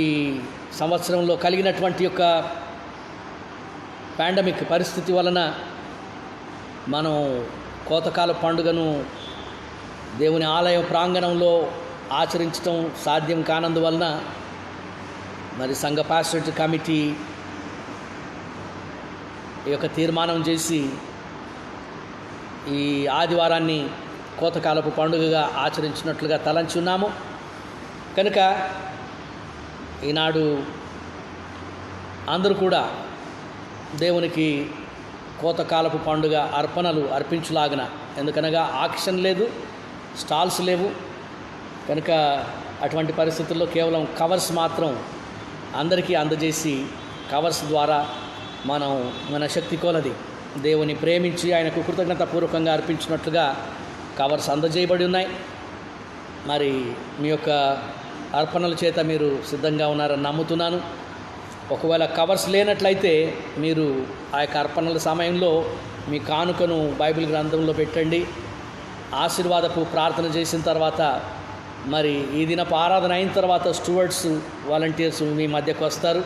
సంవత్సరంలో కలిగినటువంటి యొక్క పాండమిక్ పరిస్థితి వలన మనం కోతకాల పండుగను దేవుని ఆలయ ప్రాంగణంలో ఆచరించడం సాధ్యం కానందువలన మరి సంఘ పాస్టరేట్ కమిటీ ఈ యొక్క తీర్మానం చేసి ఈ ఆదివారాన్ని కోతకాలపు పండుగగా ఆచరించినట్లుగా తలంచి ఉన్నాము. కనుక ఈనాడు అందరూ కూడా దేవునికి కోతకాలపు పండుగ అర్పణలు అర్పించులాగిన, ఎందుకనగా ఆక్షన్ లేదు, స్టాల్స్ లేవు కనుక అటువంటి పరిస్థితుల్లో కేవలం కవర్స్ మాత్రం అందరికీ అందజేసి కవర్స్ ద్వారా మనం మన శక్తి కొలది దేవుని ప్రేమించి ఆయనకు కృతజ్ఞతాపూర్వకంగా అర్పించినట్లుగా కవర్స్ అందజేయబడి ఉన్నాయి. మరి మీ యొక్క అర్పణల చేత మీరు సిద్ధంగా ఉన్నారని నమ్ముతున్నాను. ఒకవేళ కవర్స్ లేనట్లయితే మీరు ఆ యొక్క అర్పణల సమయంలో మీ కానుకను బైబిల్ గ్రంథంలో పెట్టండి. ఆశీర్వాదపు ప్రార్థన చేసిన తర్వాత మరి ఈ దినపు ఆరాధన అయిన తర్వాత స్టూవర్డ్స్, వాలంటీర్స్ మీ మధ్యకు వస్తారు,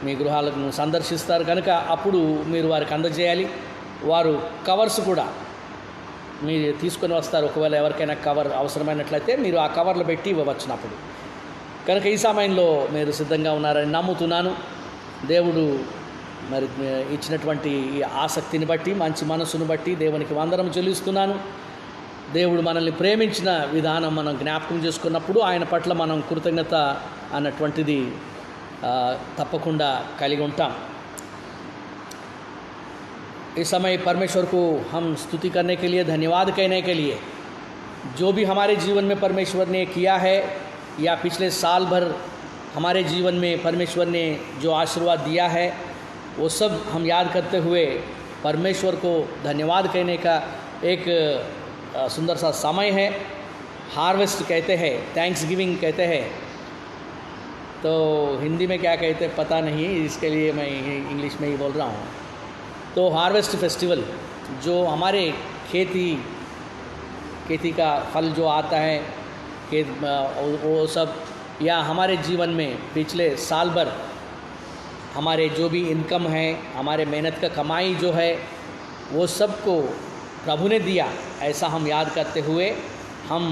మీ గృహాలను సందర్శిస్తారు. కనుక అప్పుడు మీరు వారికి అందజేయాలి. వారు కవర్స్ కూడా మీరు తీసుకొని వస్తారు. ఒకవేళ ఎవరికైనా కవర్ అవసరమైనట్లయితే మీరు ఆ కవర్లు పెట్టి ఇవ్వవచ్చునప్పుడు. కనుక ఈ సమయంలో మీరు సిద్ధంగా ఉన్నారని నమ్ముతున్నాను. దేవుడు మరి ఇచ్చినటువంటి ఈ ఆసక్తిని బట్టి, మంచి మనసును బట్టి దేవునికి వందనం చెల్లిస్తున్నాను. దేవుడు మనల్ని ప్రేమించిన విధానం మనం జ్ఞాపకం చేసుకున్నప్పుడు ఆయన పట్ల మనం కృతజ్ఞత అన్నటువంటిది తప్పకుండా కలిగి ఉంటాం. इस समय परमेश्वर को हम स्तुति करने के लिए, धन्यवाद कहने के लिए, जो भी हमारे जीवन में परमेश्वर ने किया है या पिछले साल भर हमारे जीवन में परमेश्वर ने जो आशीर्वाद दिया है वो सब हम याद करते हुए परमेश्वर को धन्यवाद कहने का एक सुंदर सा समय है. हार्वेस्ट कहते हैं, थैंक्स गिविंग कहते हैं. तो हिंदी में क्या कहते हैं पता नहीं, इसके लिए मैं इंग्लिश में ही बोल रहा हूँ. तो हार्वेस्ट फेस्टिवल जो हमारे खेती का फल जो आता है खेत, वो सब, या हमारे जीवन में पिछले साल भर हमारे जो भी इनकम है, हमारे मेहनत का कमाई जो है वो सब को प्रभु ने दिया, ऐसा हम याद करते हुए हम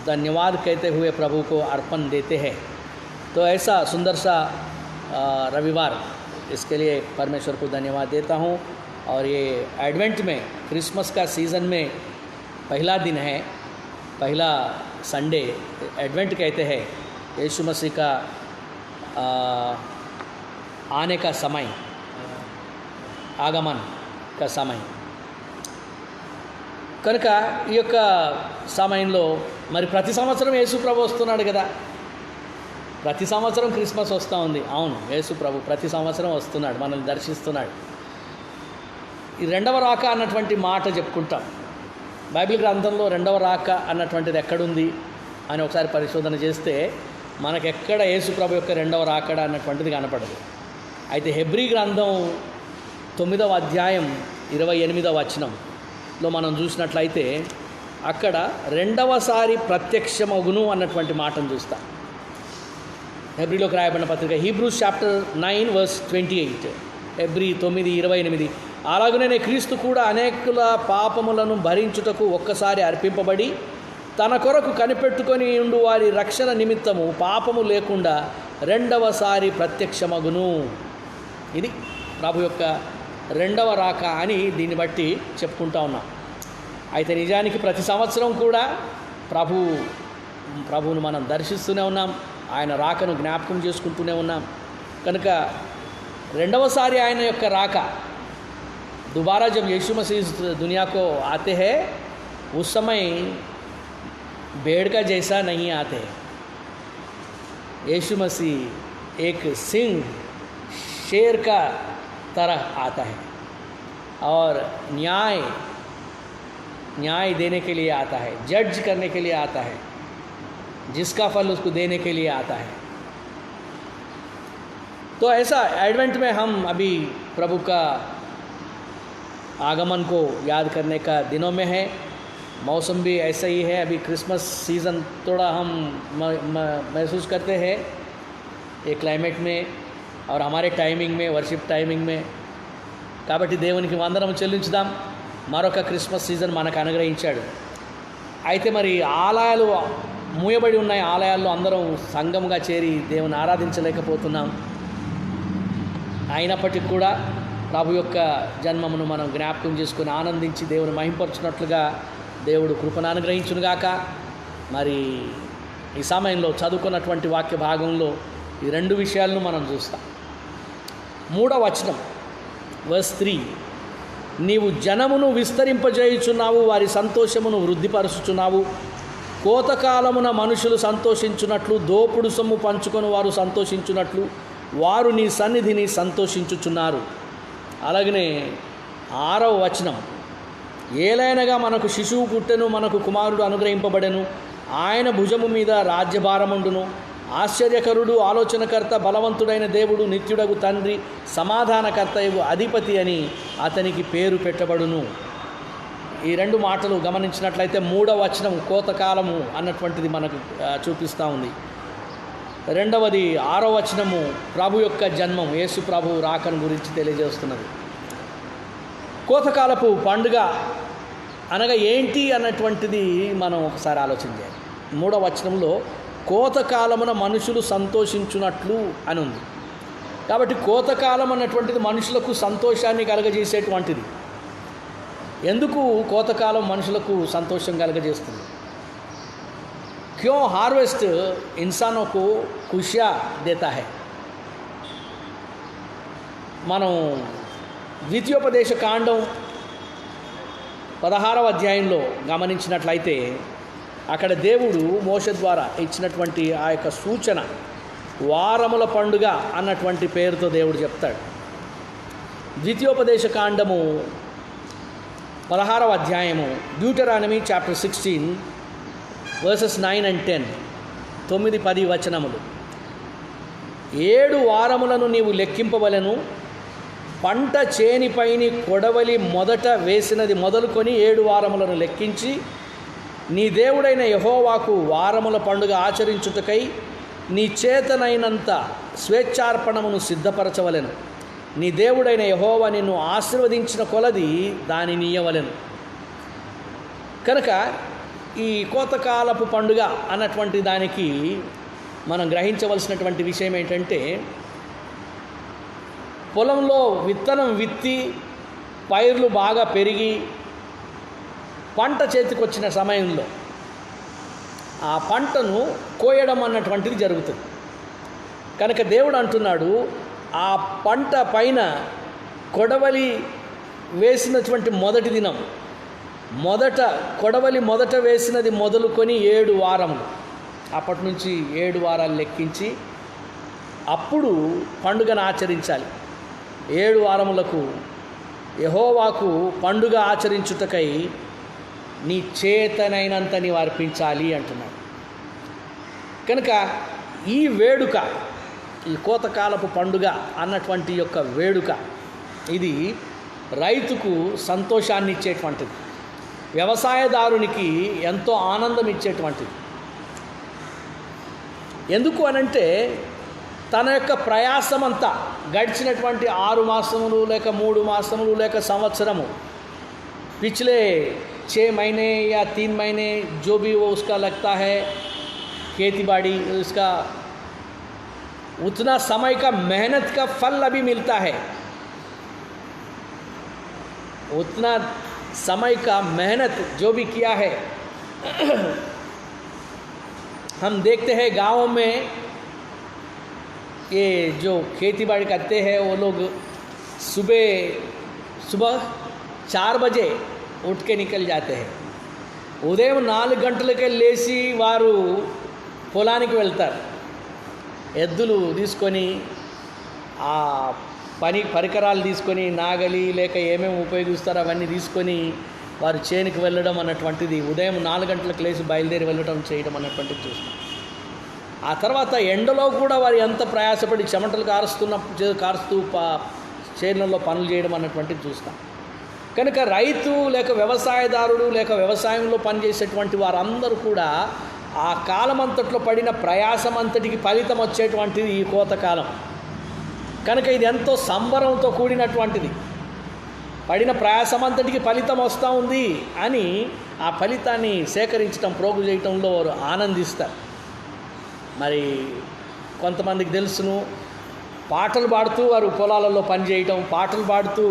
धन्यवाद कहते हुए प्रभु को अर्पण देते हैं। तो ऐसा सुंदर सा रविवार, इसके लिए परमेश्वर को धन्यवाद देता हूँ। और ये एडवेंट में, क्रिसमस का सीज़न में पहला दिन है, पहला संडे एडवेंट कहते हैं, यीशु मसीह का आने का समय, ఆగమన్ का సమయం కనుక ఈ యొక్క సమయంలో మరి ప్రతి సంవత్సరం యేసు ప్రభు వస్తున్నాడు కదా. ప్రతి సంవత్సరం క్రిస్మస్ వస్తూ ఉంది. అవును, యేసు ప్రభు ప్రతి సంవత్సరం వస్తున్నాడు, మనల్ని దర్శిస్తున్నాడు. ఈ రెండవ రాక అన్నటువంటి మాట చెప్పుకుంటాం. బైబిల్ గ్రంథంలో రెండవ రాక అన్నటువంటిది ఎక్కడుంది అని ఒకసారి పరిశోధన చేస్తే మనకెక్కడ యేసు ప్రభు యొక్క రెండవ రాకడ అన్నటువంటిది కనపడదు. అయితే హెబ్రీ గ్రంథం 9వ అధ్యాయం 28వ వచనంలో మనం చూసినట్లయితే అక్కడ రెండవసారి ప్రత్యక్షమగును అన్నటువంటి మాటను చూస్తాం. హెబ్రీలోకి రాయబడిన పత్రిక హీబ్రూస్ చాప్టర్ 9:28, హెబ్రీ 9:28. అలాగనే క్రీస్తు కూడా అనేకుల పాపములను భరించుటకు ఒక్కసారి అర్పింపబడి తన కొరకు కనిపెట్టుకొని ఉండు వారి రక్షణ నిమిత్తము పాపము లేకుండా రెండవసారి ప్రత్యక్షమగును. ఇది ప్రభు యొక్క రెండవ రాక అని దీన్ని బట్టి చెప్పుకుంటా ఉన్నాం. అయితే నిజానికి ప్రతి సంవత్సరం కూడా ప్రభువును మనం దర్శిస్తూనే ఉన్నాం, ఆయన రాకను జ్ఞాపకం చేసుకుంటూనే ఉన్నాం. కనుక రెండవసారి ఆయన యొక్క రాక, दोबारा जब यीशु मसीह इस दुनिया को आते हैं उस समय भेड़ का जैसा नहीं आते. यीशु मसीह एक सिंह, शेर का तरह आता है और न्याय देने के लिए आता है, जज करने के लिए आता है, जिसका फल उसको देने के लिए आता है. तो ऐसा एडवेंट में हम अभी प्रभु का आगमन को याद करने का दिनों में है. मौसम भी ऐसा ही है. अभी क्रिसमस सीज़न थोड़ा हम महसूस करते हैं ये क्लाइमेट में और हमारे टाइमिंग में, वर्शिप टाइमिंग में. కాబట్టి దేవునికి వందనం చెల్లించుదాం. మరొక క్రిస్మస్ సీజన్ మనకు అనుగ్రహించాడు. అయితే మరి ఆలయాలు మూయబడి ఉన్నాయి. ఆలయాల్లో అందరం సంఘంగా చేరి దేవుని ఆరాధించలేకపోతున్నాం. అయినప్పటికీ కూడా ప్రభు యొక్క జన్మమును మనం జ్ఞాపకం చేసుకుని ఆనందించి దేవుని మహింపరచున్నట్లుగా దేవుడు కృపను అనుగ్రహించునుగాక. మరి ఈ సమయంలో చదువుకున్నటువంటి వాక్య భాగంలో ఈ రెండు విషయాలను మనం చూస్తాం. 3వ వచనం వర్స్ 3, నీవు జనమును విస్తరింపజేయుచున్నావు, వారి సంతోషమును వృద్ధిపరుచుచున్నావు. కోతకాలమున మనుషులు సంతోషించున్నట్లు, దోపుడు సొమ్ము పంచుకొని వారు సంతోషించున్నట్లు వారు నీ సన్నిధిని సంతోషించుచున్నారు. అలాగనే 6వ వచనం, ఏలైనగా మనకు శిశువు పుట్టెను, మనకు కుమారుడు అనుగ్రహింపబడెను, ఆయన భుజము మీద రాజ్యభారముండును. ఆశ్చర్యకరుడు, ఆలోచనకర్త, బలవంతుడైన దేవుడు, నిత్యుడగు తండ్రి, సమాధానకర్తయగు అధిపతి అని అతనికి పేరు పెట్టబడును. ఈ రెండు మాటలు గమనించినట్లయితే 3వ వచనం కోతకాలము అన్నటువంటిది మనకు చూపిస్తూ ఉంది. రెండవది 6వ వచనము ప్రభు యొక్క జన్మం, యేసు ప్రభు రాకను గురించి తెలియజేస్తున్నది. కోతకాలపు పండుగ అనగా ఏంటి అన్నటువంటిది మనం ఒకసారి ఆలోచన చేయాలి. 3వ వచనంలో కోతకాలమున మనుషులు సంతోషించున్నట్లు అని ఉంది. కాబట్టి కోతకాలం అన్నటువంటిది మనుషులకు సంతోషాన్ని కలగజేసేటువంటిది. ఎందుకు కోతకాలం మనుషులకు సంతోషం కలగజేస్తుంది? क्यों हार्वेस्ट इंसानों को खुशियाँ देता है? మనం ద్వితీయోపదేశ కాండం 16వ అధ్యాయంలో గమనించినట్లయితే అక్కడ దేవుడు మోషే ద్వారా ఇచ్చినటువంటి ఆ యొక్క సూచన వారముల పండుగ అన్నటువంటి పేరుతో దేవుడు చెప్తాడు. ద్వితీయోపదేశ కాండము 16వ అధ్యాయము, డ్యూటరానమీ చాప్టర్ 16 వర్సెస్ 9 and 10, 9-10 వచనములు. 7 వారములను నీవు లెక్కింపవలెను, పంట చేనిపైని కొడవలి మొదట వేసినది మొదలుకొని 7 వారములను లెక్కించి నీ దేవుడైన యెహోవాకు వారముల పండుగ ఆచరించుటకై నీ చేతనైనంత స్వేచ్ఛార్పణమును సిద్ధపరచవలెను. నీ దేవుడైన యెహోవా నిన్ను ఆశీర్వదించిన కొలది దానిని ఇయ్యవలెను. కనుక ఈ కోతకాలపు పండుగ అన్నటువంటి దానికి మనం గ్రహించవలసినటువంటి విషయం ఏంటంటే, పొలంలో విత్తనం విత్తి పైర్లు బాగా పెరిగి పంట చేతికొచ్చిన సమయంలో ఆ పంటను కోయడం అన్నటువంటిది జరుగుతుంది. కనుక దేవుడు అంటున్నాడు, ఆ పంట పైన కొడవలి వేసినటువంటి మొదటి దినం, కొడవలి మొదట వేసినది మొదలుకొని 7 వారములు, అప్పటి నుంచి 7 వారాలు లెక్కించి అప్పుడు పండుగను ఆచరించాలి. 7 వారములకు యెహోవాకు పండుగ ఆచరించుటకై నీ చేతనైనంత నీవు అర్పించాలి అంటున్నాడు. కనుక ఈ వేడుక, ఈ కోతకాలపు పండుగ అన్నటువంటి యొక్క వేడుక, ఇది రైతుకు సంతోషాన్ని ఇచ్చేటువంటిది, వ్యవసాయదారునికి ఎంతో ఆనందం ఇచ్చేటువంటిది. ఎందుకు అనంటే, తన యొక్క ప్రయాసమంతా గడిచినటువంటి 6 మాసములు లేక 3 మాసములు లేక సంవత్సరము, पिछले 6 महीने या 3 महीने जो भी वो उसका लगता है खेती बाड़ी, उसका उतना समय का मेहनत का फल अभी मिलता है, उतना समय का मेहनत जो भी किया है। हम देखते हैं गाँव में ये जो खेती बाड़ी करते हैं वो लोग सुबह 4 बजे उठ के निकल जाते हैं. ఉదయం 4 గంటలకే లేచి వారు పొలానికి వెళ్తారు. ఎద్దులు తీసుకొని, ఆ పని పరికరాలు తీసుకొని, నాగలి లేక ఏమేమి ఉపయోగిస్తారో అవన్నీ తీసుకొని వారు చేనుకి వెళ్ళడం అన్నటువంటిది, ఉదయం 4 గంటలకు లేచి బయలుదేరి వెళ్ళడం చేయడం అన్నటువంటిది చూస్తాం. ఆ తర్వాత ఎండలో కూడా వారు ఎంత ప్రయాసపడి చెమటలు కారుస్తూ చేనులలో పనులు చేయడం అన్నటువంటిది చూస్తాం. కనుక రైతు లేక వ్యవసాయదారుడు లేక వ్యవసాయంలో పనిచేసేటువంటి వారందరూ కూడా ఆ కాలమంతట్లో పడిన ప్రయాసమంతటికి ఫలితం వచ్చేటువంటిది ఈ కోతకాలం. కనుక ఇది ఎంతో సంబరంతో కూడినటువంటిది. పడిన ప్రయాసమంతటికి ఫలితం వస్తూ ఉంది అని ఆ ఫలితాన్ని సేకరించడం, ప్రోగు చేయటంలో వారు ఆనందిస్తారు. మరి కొంతమందికి తెలుసును, పాటలు పాడుతూ వారు పొలాలలో పనిచేయటం, పాటలు పాడుతూ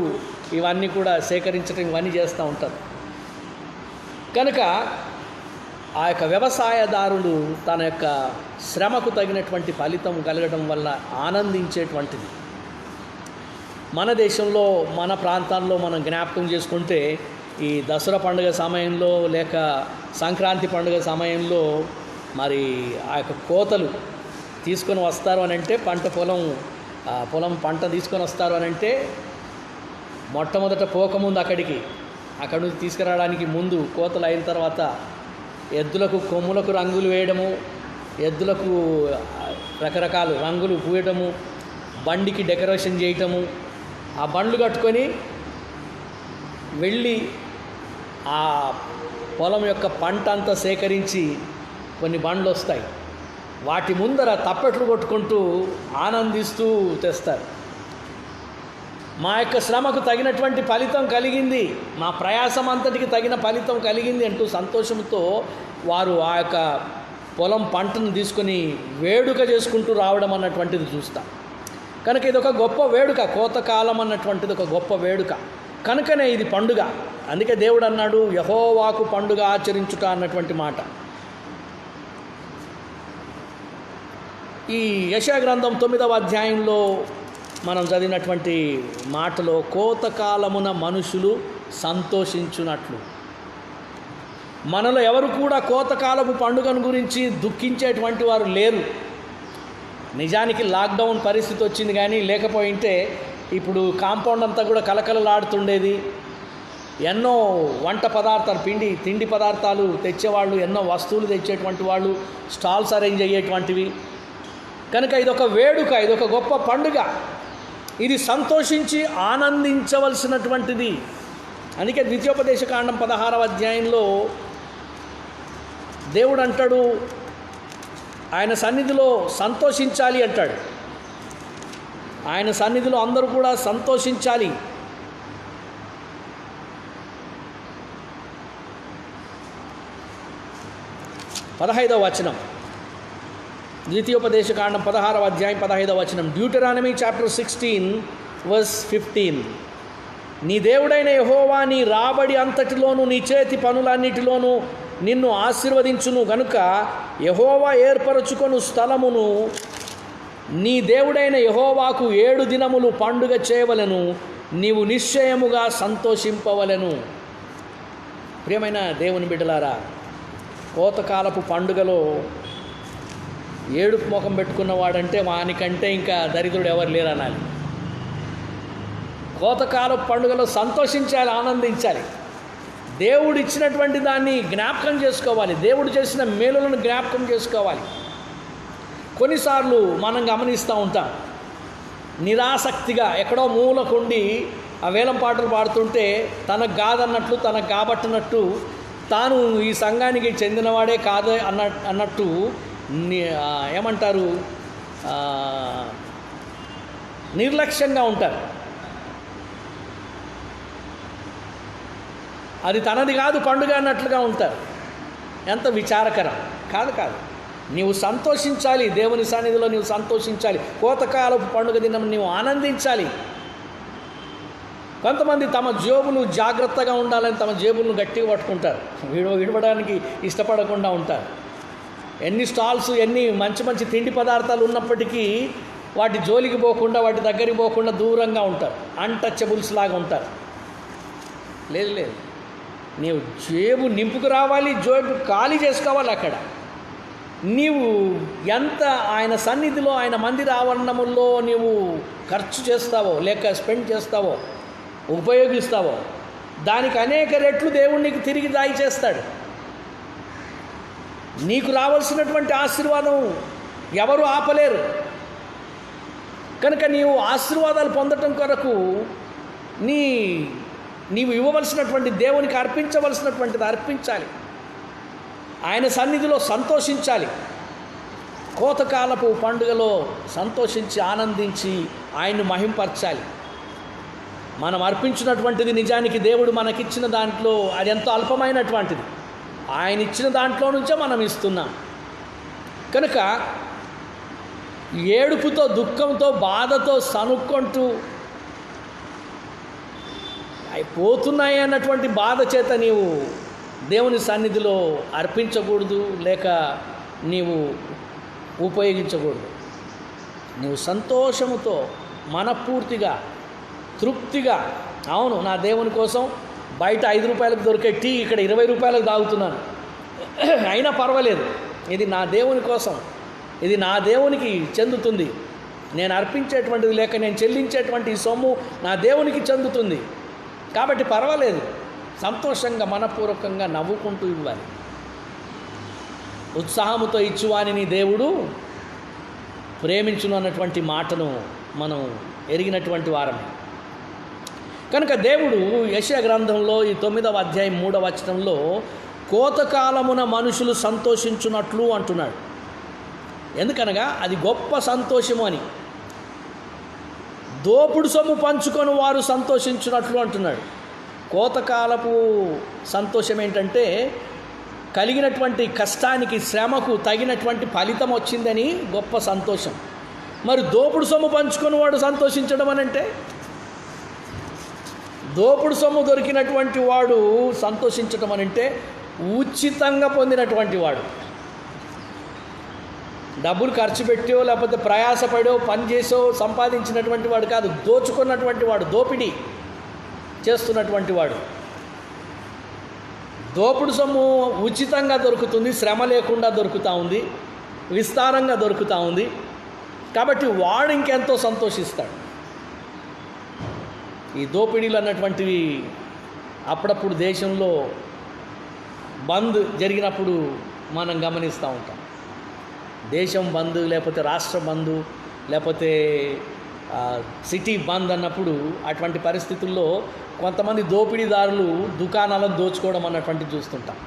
ఇవన్నీ కూడా సేకరించడం, ఇవన్నీ చేస్తూ ఉంటారు. కనుక ఆ యొక్క వ్యవసాయదారుడు తన యొక్క శ్రమకు తగినటువంటి ఫలితం కలగడం వల్ల ఆనందించేటువంటిది. మన దేశంలో, మన ప్రాంతాల్లో మనం జ్ఞాపకం చేసుకుంటే, ఈ దసరా పండుగ సమయంలో లేక సంక్రాంతి పండుగ సమయంలో మరి ఆ యొక్క కోతలు తీసుకొని వస్తారు అని అంటే, పొలం పంట తీసుకొని వస్తారు అని అంటే, మొట్టమొదట పోకముందు అక్కడి నుంచి తీసుకురావడానికి ముందు కోతలు అయిన తర్వాత ఎద్దులకు కొమ్ములకు రంగులు వేయడము, ఎద్దులకు రకరకాల రంగులు పూయటము, బండికి డెకరేషన్ చేయటము, ఆ బండ్లు కట్టుకొని వెళ్ళి ఆ పొలం యొక్క పంట అంతా సేకరించి కొన్ని బండ్లు వస్తాయి, వాటి ముందర తప్పెట్లు కొట్టుకుంటూ ఆనందిస్తూ తెస్తారు. మా యొక్క శ్రమకు తగినటువంటి ఫలితం కలిగింది, మా ప్రయాసం అంతటికి తగిన ఫలితం కలిగింది అంటూ సంతోషంతో వారు ఆ యొక్క పొలం పంటను తీసుకొని వేడుక చేసుకుంటూ రావడం అన్నటువంటిది చూస్తాం. కనుక ఇది ఒక గొప్ప వేడుక, కోతకాలం అన్నటువంటిది ఒక గొప్ప వేడుక. కనుకనే ఇది పండుగ. అందుకే దేవుడు అన్నాడు, యెహోవాకు పండుగ ఆచరించుట అన్నటువంటి మాట. ఈ యెషయా గ్రంథం 9వ అధ్యాయంలో మనం చదివినటువంటి మాటలో, కోతకాలమున మనుషులు సంతోషించున్నట్లు. మనలో ఎవరు కూడా కోతకాలపు పండుగను గురించి దుఃఖించేటువంటి వారు లేరు. నిజానికి లాక్డౌన్ పరిస్థితి వచ్చింది, కానీ లేకపోయింటే ఇప్పుడు కాంపౌండ్ అంతా కూడా కలకలలాడుతుండేది. ఎన్నో వంట పదార్థాలు, తిండి పదార్థాలు తెచ్చేవాళ్ళు, ఎన్నో వస్తువులు తెచ్చేటువంటి వాళ్ళు, స్టాల్స్ అరేంజ్ అయ్యేటువంటివి. కనుక ఇదొక వేడుక, ఇదొక గొప్ప పండుగ. ఇది సంతోషించి ఆనందించవలసినటువంటిది. అందుకే ద్వితీయోపదేశకాండం 16వ అధ్యాయంలో దేవుడు అంటాడు, ఆయన సన్నిధిలో సంతోషించాలి అంటాడు. ఆయన సన్నిధిలో అందరూ కూడా సంతోషించాలి. 15వ వచనం, ద్వితీయోపదేశకాండం 16వ అధ్యాయం 15వ వచనం. డ్యూటెరానమీ చాప్టర్ 16 వర్స్ 15. నీ దేవుడైన యెహోవా నీ రాబడి అంతటిలోనూ నీ చేతి పనులన్నిటిలోనూ నిన్ను ఆశీర్వదించును గనుక యెహోవా ఏర్పరచుకొను స్థలమును నీ దేవుడైన యెహోవాకు 7 దినములు పండుగ చేయవలెను, నీవు నిశ్చయముగా సంతోషింపవలెను. ప్రియమైన దేవుని బిడ్డలారా, కోతకాలపు పండుగలో ఏడుపు ముఖం పెట్టుకున్నవాడంటే వానికంటే ఇంకా దరిద్రుడు ఎవరు లేరనాలి. కోతకాలపు పండుగలో సంతోషించాలి, ఆనందించాలి. దేవుడు ఇచ్చినటువంటి దాన్ని జ్ఞాపకం చేసుకోవాలి, దేవుడు చేసిన మేలులను జ్ఞాపకం చేసుకోవాలి. కొన్నిసార్లు మనం గమనిస్తూ ఉంటాం, నిరాసక్తిగా ఎక్కడో మూలకుండి ఆ వేలం పాటలు పాడుతుంటే తనకు కాదన్నట్లు, తనకు కాబట్టినట్టు, తాను ఈ సంఘానికి చెందినవాడే కాదు అన్నట్టు ఏమంటారు, నిర్లక్ష్యంగా ఉంటారు. అది తనది కాదు పండుగ అన్నట్లుగా ఉంటారు. ఎంత విచారకరం. కాదు, నీవు సంతోషించాలి, దేవుని సన్నిధిలో నీవు సంతోషించాలి. కోతకాలపు పండుగ దినం నీవు ఆనందించాలి. కొంతమంది తమ జేబులు జాగ్రత్తగా ఉండాలని తమ జేబులను గట్టిగా పట్టుకుంటారు, విడవడానికి ఇష్టపడకుండా ఉంటారు. ఎన్ని స్టాల్స్, ఎన్ని మంచి తిండి పదార్థాలు ఉన్నప్పటికీ వాటి జోలికి పోకుండా, వాటి దగ్గరికి పోకుండా దూరంగా ఉంటారు. అన్టచబుల్స్ లాగా ఉంటారు. లేదు, నీవు జేబు నింపుకు రావాలి, జేబు ఖాళీ చేసుకోవాలి. అక్కడ నీవు ఎంత ఆయన సన్నిధిలో, ఆయన మందిర ఆవరణముల్లో నీవు ఖర్చు చేస్తావో, లేక స్పెండ్ చేస్తావో, ఉపయోగిస్తావో, దానికి అనేక రెట్లు దేవుడు నీకు తిరిగి దాయి చేస్తాడు. నీకు రావాల్సినటువంటి ఆశీర్వాదం ఎవరు ఆపలేరు. కనుక నీవు ఆశీర్వాదాలు పొందటం కొరకు నీవు ఇవ్వవలసినటువంటి, దేవునికి అర్పించవలసినటువంటిది అర్పించాలి. ఆయన సన్నిధిలో సంతోషించాలి. కోతకాలపు పండుగలో సంతోషించి ఆనందించి ఆయన్ను మహింపరచాలి. మనం అర్పించినటువంటిది నిజానికి దేవుడు మనకిచ్చిన దాంట్లో అది ఎంతో అల్పమైనటువంటిది. ఆయన ఇచ్చిన దాంట్లో నుంచే మనం ఇస్తున్నాం. కనుక ఏడుపుతో, దుఃఖంతో, బాధతో సనుక్కుంటూ అవి పోతున్నాయి అన్నటువంటి బాధ చేత నీవు దేవుని సన్నిధిలో అర్పించకూడదు, లేక నీవు ఉపయోగించకూడదు. నీవు సంతోషముతో, మనపూర్తిగా, తృప్తిగా, అవును నా దేవుని కోసం బయట 5 రూపాయలకు దొరికే టీ ఇక్కడ 20 రూపాయలకు తాగుతున్నాను, అయినా పర్వాలేదు, ఇది నా దేవుని కోసం, ఇది నా దేవునికి చెందుతుంది, నేను అర్పించేటువంటిది లేక నేను చెల్లించేటువంటి ఈ సొమ్ము నా దేవునికి చెందుతుంది కాబట్టి పర్వాలేదు, సంతోషంగా మనపూర్వకంగా నవ్వుకుంటూ ఇవ్వాలి. ఉత్సాహముతో ఇచ్చువాని దేవుడు ప్రేమించును అన్నటువంటి మాటను మనం ఎరిగినటువంటి వారమే. కనుక దేవుడు యెషయా గ్రంథంలో ఈ 9వ అధ్యాయం 3వ వచనంలో కోతకాలమున మనుషులు సంతోషించున్నట్లు అంటున్నాడు. ఎందుకనగా అది గొప్ప సంతోషము అని. దోపుడు సొమ్ము పంచుకొని వారు సంతోషించున్నట్లు అంటున్నాడు. కోతకాలపు సంతోషం ఏంటంటే కలిగినటువంటి కష్టానికి, శ్రమకు తగినటువంటి ఫలితం వచ్చిందని గొప్ప సంతోషం. మరి దోపుడు సొమ్ము పంచుకొని వాడు సంతోషించడం అనంటే, దోపుడు సొమ్ము దొరికినటువంటి వాడు సంతోషించడం అనంటే ఉచితంగా పొందినటువంటి వాడు, డబ్బులు ఖర్చు పెట్టో లేకపోతే ప్రయాసపడో పని చేసో సంపాదించినటువంటి వాడు కాదు, దోచుకున్నటువంటి వాడు, దోపిడీ చేస్తున్నటువంటి వాడు. దోపుడు సొమ్ము ఉచితంగా దొరుకుతుంది, శ్రమ లేకుండా దొరుకుతూ ఉంది, విస్తారంగా దొరుకుతూ ఉంది. కాబట్టి వాడు ఇంకెంతో సంతోషిస్తాడు. ఈ దోపిడీలు అన్నటువంటివి అప్పుడప్పుడు దేశంలో బంద్ జరిగినప్పుడు మనం గమనిస్తూ ఉంటాం. దేశం బంద్, లేకపోతే రాష్ట్ర బంద్, లేకపోతే సిటీ బంద్ అన్నప్పుడు అటువంటి పరిస్థితుల్లో కొంతమంది దోపిడీదారులు దుకాణాలను దోచుకోవడం అన్నటువంటి చూస్తుంటాం.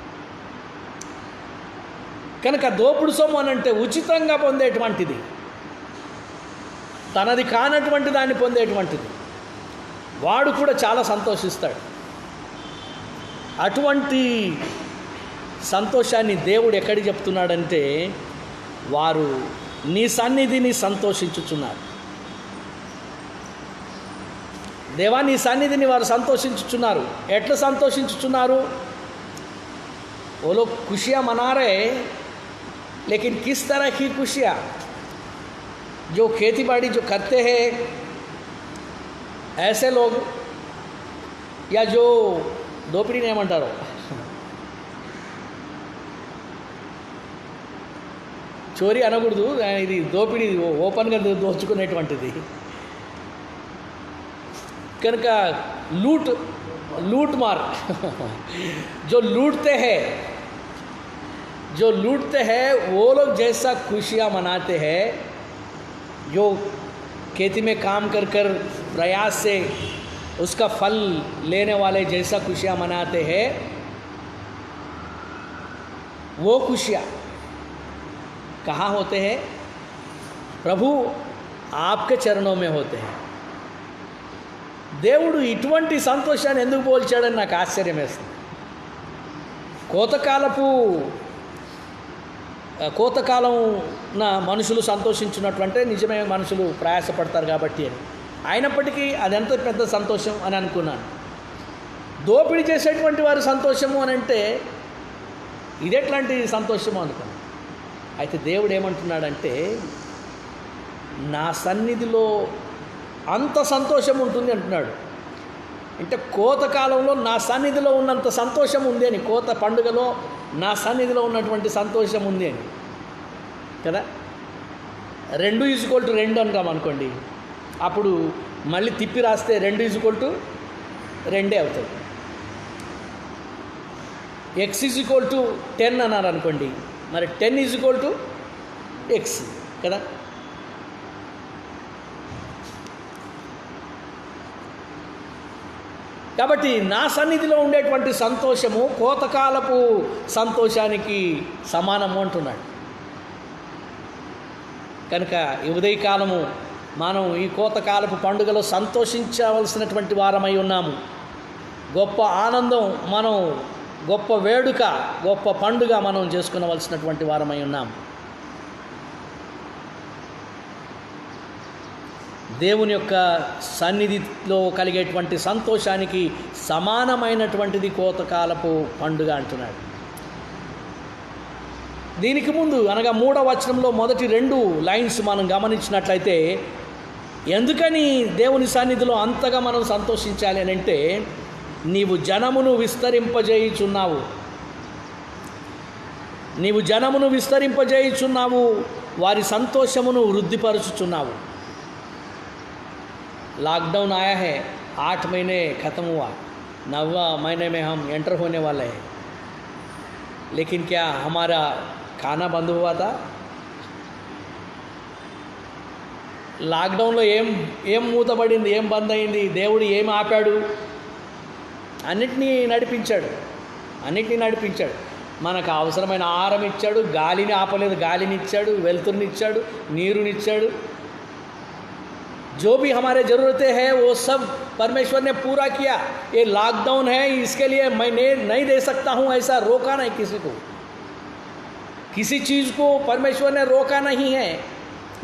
కనుక దోపుడు సొమ్ము అనంటే ఉచితంగా పొందేటువంటిది, తనది కానటువంటి దాన్ని పొందేటువంటిది. వాడు కూడా చాలా సంతోషిస్తాడు. అటువంటి సంతోషాన్ని దేవుడు ఎక్కడికి చెప్తున్నాడంటే, వారు నీ సన్నిధిని సంతోషించుచున్నారు. దేవా, నీ సన్నిధిని వారు సంతోషించుచున్నారు. ఎట్లా సంతోషించుచున్నారు? वो लोग खुशियाँ मना रहे, लेकिन किस तरह की खुशियाँ? जो खेती बाड़ी जो करते हैं ऐसे लोग, या जो దోపిడీ ఏమంటారు, చోరీ అనకూడదు, ఇది దోపిడీ, ఓపెన్గా దోచుకునేటువంటిది కనుక लूट मार जो लूटते हैं वो लोग जैसा खुशियाँ मनाते हैं, जो खेती में काम कर प्रयास से उसका फल लेने वाले जैसा खुशियाँ मनाते हैं, वो खुशियाँ कहाँ होते हैं? प्रभु आपके चरणों में होते हैं. దేవుడు ఇటువంటి సంతోషాన్ని ఎందుకు పోల్చాడని నాకు ఆశ్చర్యం వేస్తుంది. కోతకాలం మనుషులు సంతోషించినట్లంటే నిజమే, మనుషులు ప్రయాసపడతారు కాబట్టి అని. అయినప్పటికీ అదెంత పెద్ద సంతోషం అని అనుకున్నాను. దోపిడీ చేసేటువంటి వారి సంతోషము అని అంటే ఇదెట్లాంటి సంతోషము అనుకున్నాను. అయితే దేవుడు ఏమంటున్నాడంటే, నా సన్నిధిలో అంత సంతోషం ఉంటుంది అంటున్నాడు. అంటే కోతకాలంలో నా సన్నిధిలో ఉన్నంత సంతోషం ఉంది అని, కోత పండుగలో నా సన్నిధిలో ఉన్నటువంటి సంతోషం ఉంది అని కదా. 2:2 అంటాం అనుకోండి, అప్పుడు మళ్ళీ తిప్పి రాస్తే 2:2 అవుతుంది. x=10 అన్నారు అనుకోండి, మరి 10=x కదా. కాబట్టి నా సన్నిధిలో ఉండేటువంటి సంతోషము కోతకాలపు సంతోషానికి సమానము అంటున్నాడు. కనుక ఈ ఉదయకాలము మనం ఈ కోతకాలపు పండుగలో సంతోషించవలసినటువంటి వారమై ఉన్నాము. గొప్ప ఆనందం, మనం గొప్ప వేడుక, గొప్ప పండుగ మనం చేసుకునవలసినటువంటి వారమై ఉన్నాము. దేవుని యొక్క సన్నిధిలో కలిగేటువంటి సంతోషానికి సమానమైనటువంటిది కోతకాలపు పండుగ అంటున్నాడు. దీనికి ముందు అనగా 3వ వచనంలో మొదటి 2 లైన్స్ మనం గమనించినట్లయితే, ఎందుకని దేవుని సన్నిధిలో అంతగా మనం సంతోషించాలి అని అంటే, నీవు జనమును విస్తరింపజేయుచున్నావు, వారి సంతోషమును వృద్ధిపరుచుచున్నావు. लॉकडाउन आया है, 8 महीने ख़त्म हुआ, 9वां महीने में हम एंटर होने वाले हैं, लेकिन क्या हमारा खाना बंद हुआ था? లాక్డౌన్లో ఏం మూతబడింది, ఏం బంద్ అయింది? దేవుడు ఏం ఆపాడు? అన్నిటినీ నడిపించాడు. మనకు అవసరమైన ఆహారం ఇచ్చాడు, గాలిని ఆపలేదు, గాలిని ఇచ్చాడు, వెలుతురునిచ్చాడు, నీరునిచ్చాడు. जो भी हमारे ज़रूरतें हैं वो सब परमेश्वर ने पूरा किया. ये लॉकडाउन है, इसके लिए मैं नहीं दे सकता हूँ, ऐसा रोका नहीं किसी को. किसी चीज़ को परमेश्वर ने रोका नहीं है.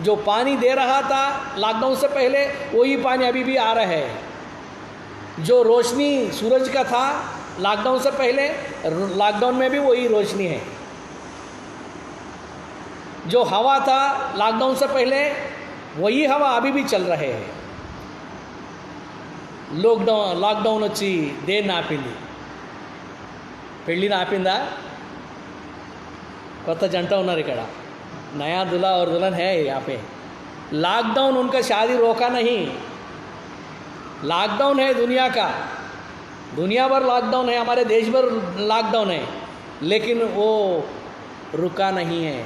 जो पानी दे रहा था लॉकडाउन से पहले, वही पानी अभी भी आ रहा है. जो रोशनी सूरज का था लॉकडाउन से पहले, लॉकडाउन में भी वही रोशनी है. जो हवा था लॉकडाउन से पहले, वही हवा अभी भी चल रहे हैं. లాక్డౌన్ వచ్చి దేన్ని ఆపింది? పెళ్ళిని ఆపిందా? కొత్త జంట ఉన్నారు ఇక్కడ, नया दूल्हा और दुल्हन है यहाँ पे. लॉकडाउन उनका शादी रोका नहीं. लॉकडाउन है दुनिया का, दुनिया भर लॉकडाउन है, हमारे देश भर लॉकडाउन है, लेकिन वो रुका नहीं है.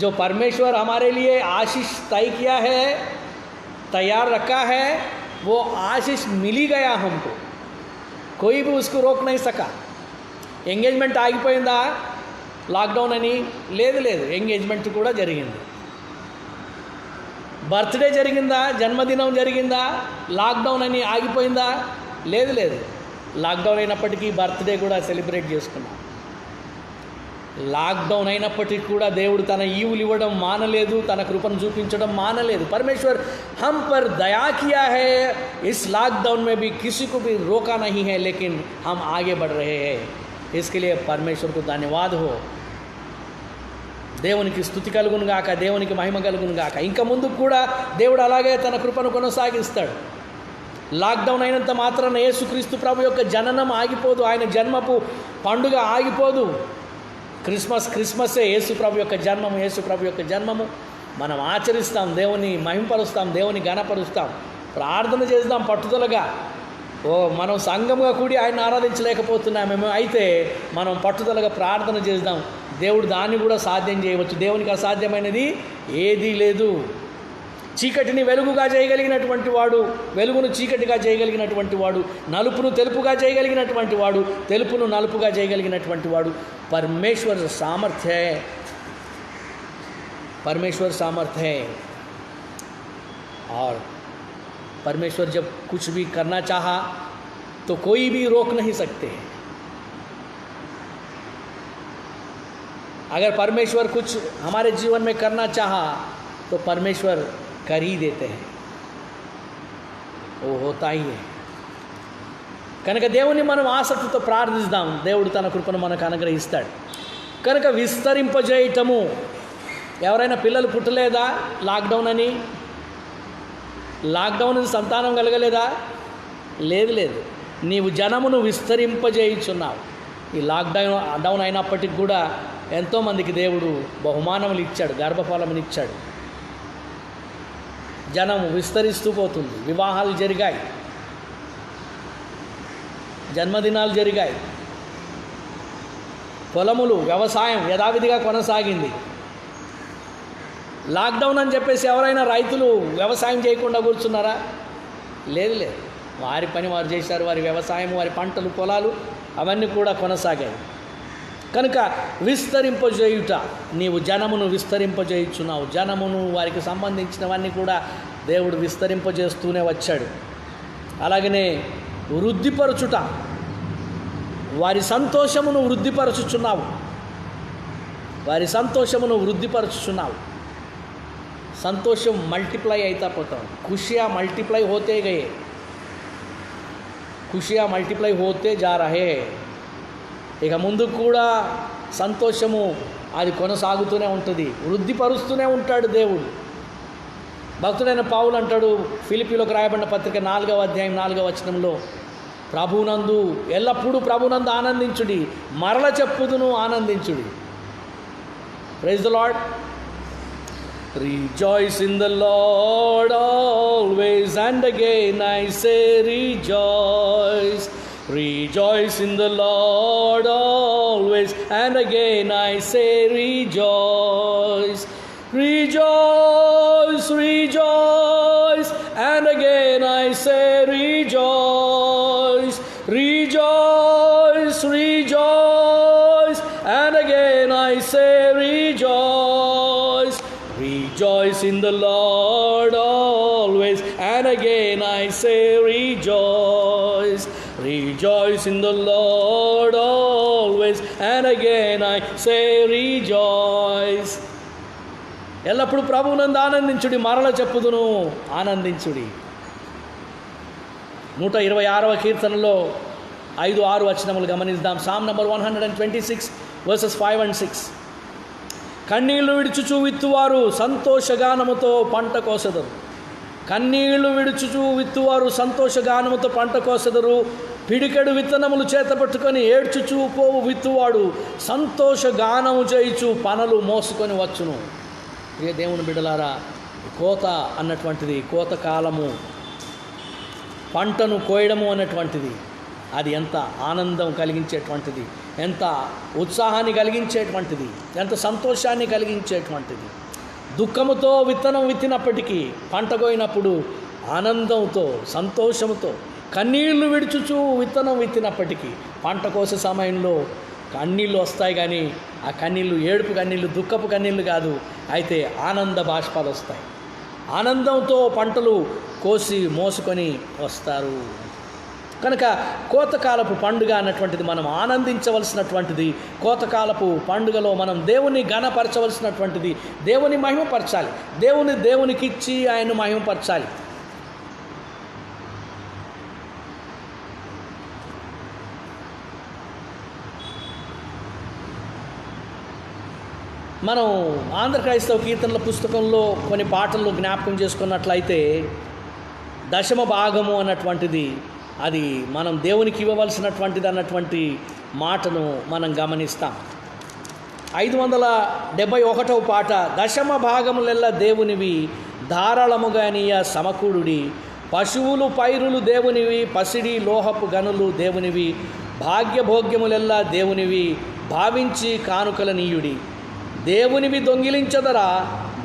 जो परमेश्वर हमारे लिए आशीष तय किया है, तैयार रखा है, वो आशीष मिली गया हमको. कोई भी उसको रोक नहीं सका. ఎంగేజ్మెంట్ ఆగిపోయిందా లాక్డౌన్ అని? లేదు, ఎంగేజ్మెంట్ కూడా జరిగింది. బర్త్డే జరిగిందా, జన్మదినం జరిగిందా, లాక్డౌన్ అని ఆగిపోయిందా? లేదు, లాక్డౌన్ అయినప్పటికీ బర్త్డే కూడా సెలబ్రేట్ చేసుకున్నాం. లాక్డౌన్ అయినప్పటికీ కూడా దేవుడు తన ఈవులు ఇవ్వడం మానలేదు, తన కృపను చూపించడం మానలేదు. పరమేశ్వర్ हम पर दया किया है, इस लॉकडाउन में भी किसी को भी रोका नहीं है, लेकिन हम आगे बढ़ रहे हैं. इसके लिए परमेश्वर को धन्यवाद हो. దేవునికి స్తుతి కలుగును గాక, దేవునికి మహిమ కలుగును గాక. ఇంకా ముందుకు కూడా దేవుడు అలాగే తన కృపను కొనసాగిస్తాడు. లాక్డౌన్ అయినంత మాత్రాన యేసుక్రీస్తు ప్రభు యొక్క జననం ఆగిపోదు, ఆయన జన్మపు పండుగ ఆగిపోదు. క్రిస్మస్సే యేసు ప్రభు యొక్క జన్మము. యేసు ప్రభు యొక్క జన్మము మనం ఆచరిస్తాం, దేవుని మహింపరుస్తాం, దేవుని ఘనపరుస్తాం, ప్రార్థన చేద్దాం పట్టుదలగా. మనం సంఘంగా కూడి ఆయన ఆరాధించలేకపోతున్నామేమో, అయితే మనం పట్టుదలగా ప్రార్థన చేద్దాం. దేవుడు దాన్ని కూడా సాధ్యం చేయవచ్చు. దేవునికి అసాధ్యమైనది ఏదీ లేదు. చీకటిని వెలుగుగా చేయగలిగినటువంటి వాడు, వెలుగును చీకటిగా చేయగలిగినటువంటి వాడు, నలుపును తెలుపుగా చేయగలిగినటువంటి వాడు, తెలుపును నలుపుగా చేయగలిగినటువంటి వాడు परमेश्वर सामर्थ्य है. परमेश्वर सामर्थ्य है. और परमेश्वर जब कुछ भी करना चाहा तो कोई भी रोक नहीं सकते. अगर परमेश्वर कुछ हमारे जीवन में करना चाहा तो परमेश्वर कर ही देते हैं, वो होता ही है. కనుక దేవుని మనం ఆసక్తితో ప్రార్థిస్తాం, దేవుడు తన కృపను మనకు అనుగ్రహిస్తాడు. కనుక విస్తరింపజేయటము. ఎవరైనా పిల్లలు పుట్టలేదా లాక్డౌన్ అని? లాక్డౌన్ సంతానం కలగలేదా? లేదు. నీవు జనమును విస్తరింపజేయుచున్నావు. ఈ లాక్డౌన్ అయినప్పటికి కూడా ఎంతోమందికి దేవుడు బహుమానములు ఇచ్చాడు, గర్భఫలములు ఇచ్చాడు. జనము విస్తరిస్తూ పోతుంది. వివాహాలు జరిగాయి, జన్మదినాలు జరిగాయి, పొలములు, వ్యవసాయం యథావిధిగా కొనసాగింది. లాక్డౌన్ అని చెప్పేసి ఎవరైనా రైతులు వ్యవసాయం చేయకుండా కూర్చున్నారా? లేదు. వారి పని వారు చేశారు. వారి వ్యవసాయం, వారి పంటలు, పొలాలు అవన్నీ కూడా కొనసాగాయి. కనుక విస్తరింపజేయుట, నీవు జనమును విస్తరింపజేయుచున్నావు. జనమును, వారికి సంబంధించినవన్నీ కూడా దేవుడు విస్తరింపజేస్తూనే వచ్చాడు. అలాగనే వృద్ధిపరచుట, వారి సంతోషమును వృద్ధిపరచుచున్నావు. వారి సంతోషమును వృద్ధిపరచుచున్నావు. సంతోషం మల్టిప్లై అవుతా పోతాం. खुशियाँ मल्टीप्लाई होते गए, खुशियाँ मल्टीप्लाई होते जा रहे. ఇక ముందు కూడా సంతోషము అది కొనసాగుతూనే ఉంటుంది, వృద్ధిపరుస్తూనే ఉంటాడు దేవుడు. భక్తుడైన పౌలు అంటాడు ఫిలిప్పీలోకి రాయబడిన పత్రిక 4వ అధ్యాయం 4వ వచనంలో, ప్రభునందు ఎల్లప్పుడూ ప్రభునందు ఆనందించుడి, మరల చెప్పుదును ఆనందించుడి. Praise the Lord. Rejoice in the Lord always, and again I say rejoice. Rejoice in the Lord always, and again I say rejoice. Rejoice, rejoice, and again I say rejoice. Rejoice, rejoice, and again I say rejoice. Rejoice in the Lord always, and again I say rejoice. Rejoice in the Lord always, and again I say rejoice. ఎల్లప్పుడు ప్రభువునందు ఆనందించుడి, మరల చెప్పుదును ఆనందించుడి. 126వ కీర్తనలో 5-6 వచనములు గమనిద్దాం. Sam number 126 verses 5 and 6. కన్నీళ్లు విడుచుచు విత్తువారు సంతోషగానముతో పంట కోసెదరు. కన్నీళ్లు విడుచుచు విత్తువారు సంతోషగానముతో పంట కోసెదరు. పిడికెడు విత్తనములు చేతపట్టుకొని ఏడ్చుచూ పోవు విత్తువాడు సంతోషగానము చేయుచు పనులు మోసుకొని వచ్చును. ప్రియ దేవుని బిడ్డలారా, కోత అన్నటువంటిది, కోత కాలము, పంటను కోయడము అన్నటువంటిది, అది ఎంత ఆనందం కలిగించేటువంటిది, ఎంత ఉత్సాహాన్ని కలిగించేటువంటిది, ఎంత సంతోషాన్ని కలిగించేటువంటిది. దుఃఖముతో విత్తనం విత్తినప్పటికీ పంట కోయినప్పుడు ఆనందంతో, సంతోషముతో, కన్నీళ్లు విడుచుచూ విత్తనం విత్తినప్పటికీ పంట కోసే సమయంలో కన్నీళ్ళు వస్తాయి. కానీ ఆ కన్నీళ్ళు ఏడుపు కన్నీళ్ళు, దుఃఖపు కన్నీళ్ళు కాదు, అయితే ఆనంద బాష్పాలు వస్తాయి. ఆనందంతో పంటలు కోసి మోసుకొని వస్తారు. కనుక కోతకాలపు పండుగ అన్నటువంటిది మనం ఆనందించవలసినటువంటిది. కోతకాలపు పండుగలో మనం దేవుని ఘనపరచవలసినటువంటిది, దేవుని మహిమపరచాలి, దేవునికి ఇచ్చి ఆయన మహిమపరచాలి. మనం ఆంధ్ర క్రైస్తవ కీర్తనల పుస్తకంలో కొన్ని పాటల్లో జ్ఞాపకం చేసుకున్నట్లయితే దశమ భాగము అన్నటువంటిది అది మనం దేవునికి ఇవ్వవలసినటువంటిది అన్నటువంటి మాటను మనం గమనిస్తాం. 571వ పాట, దశమ భాగములెల్లా దేవునివి, ధారాళముగా నీయ సమకూడుడి, పశువులు పైరులు దేవునివి, పసిడి లోహపు గనులు దేవునివి, భాగ్యభోగ్యములెల్లా దేవునివి, భావించి కానుకల నీయుడి. దేవునివి దొంగిలించదరా,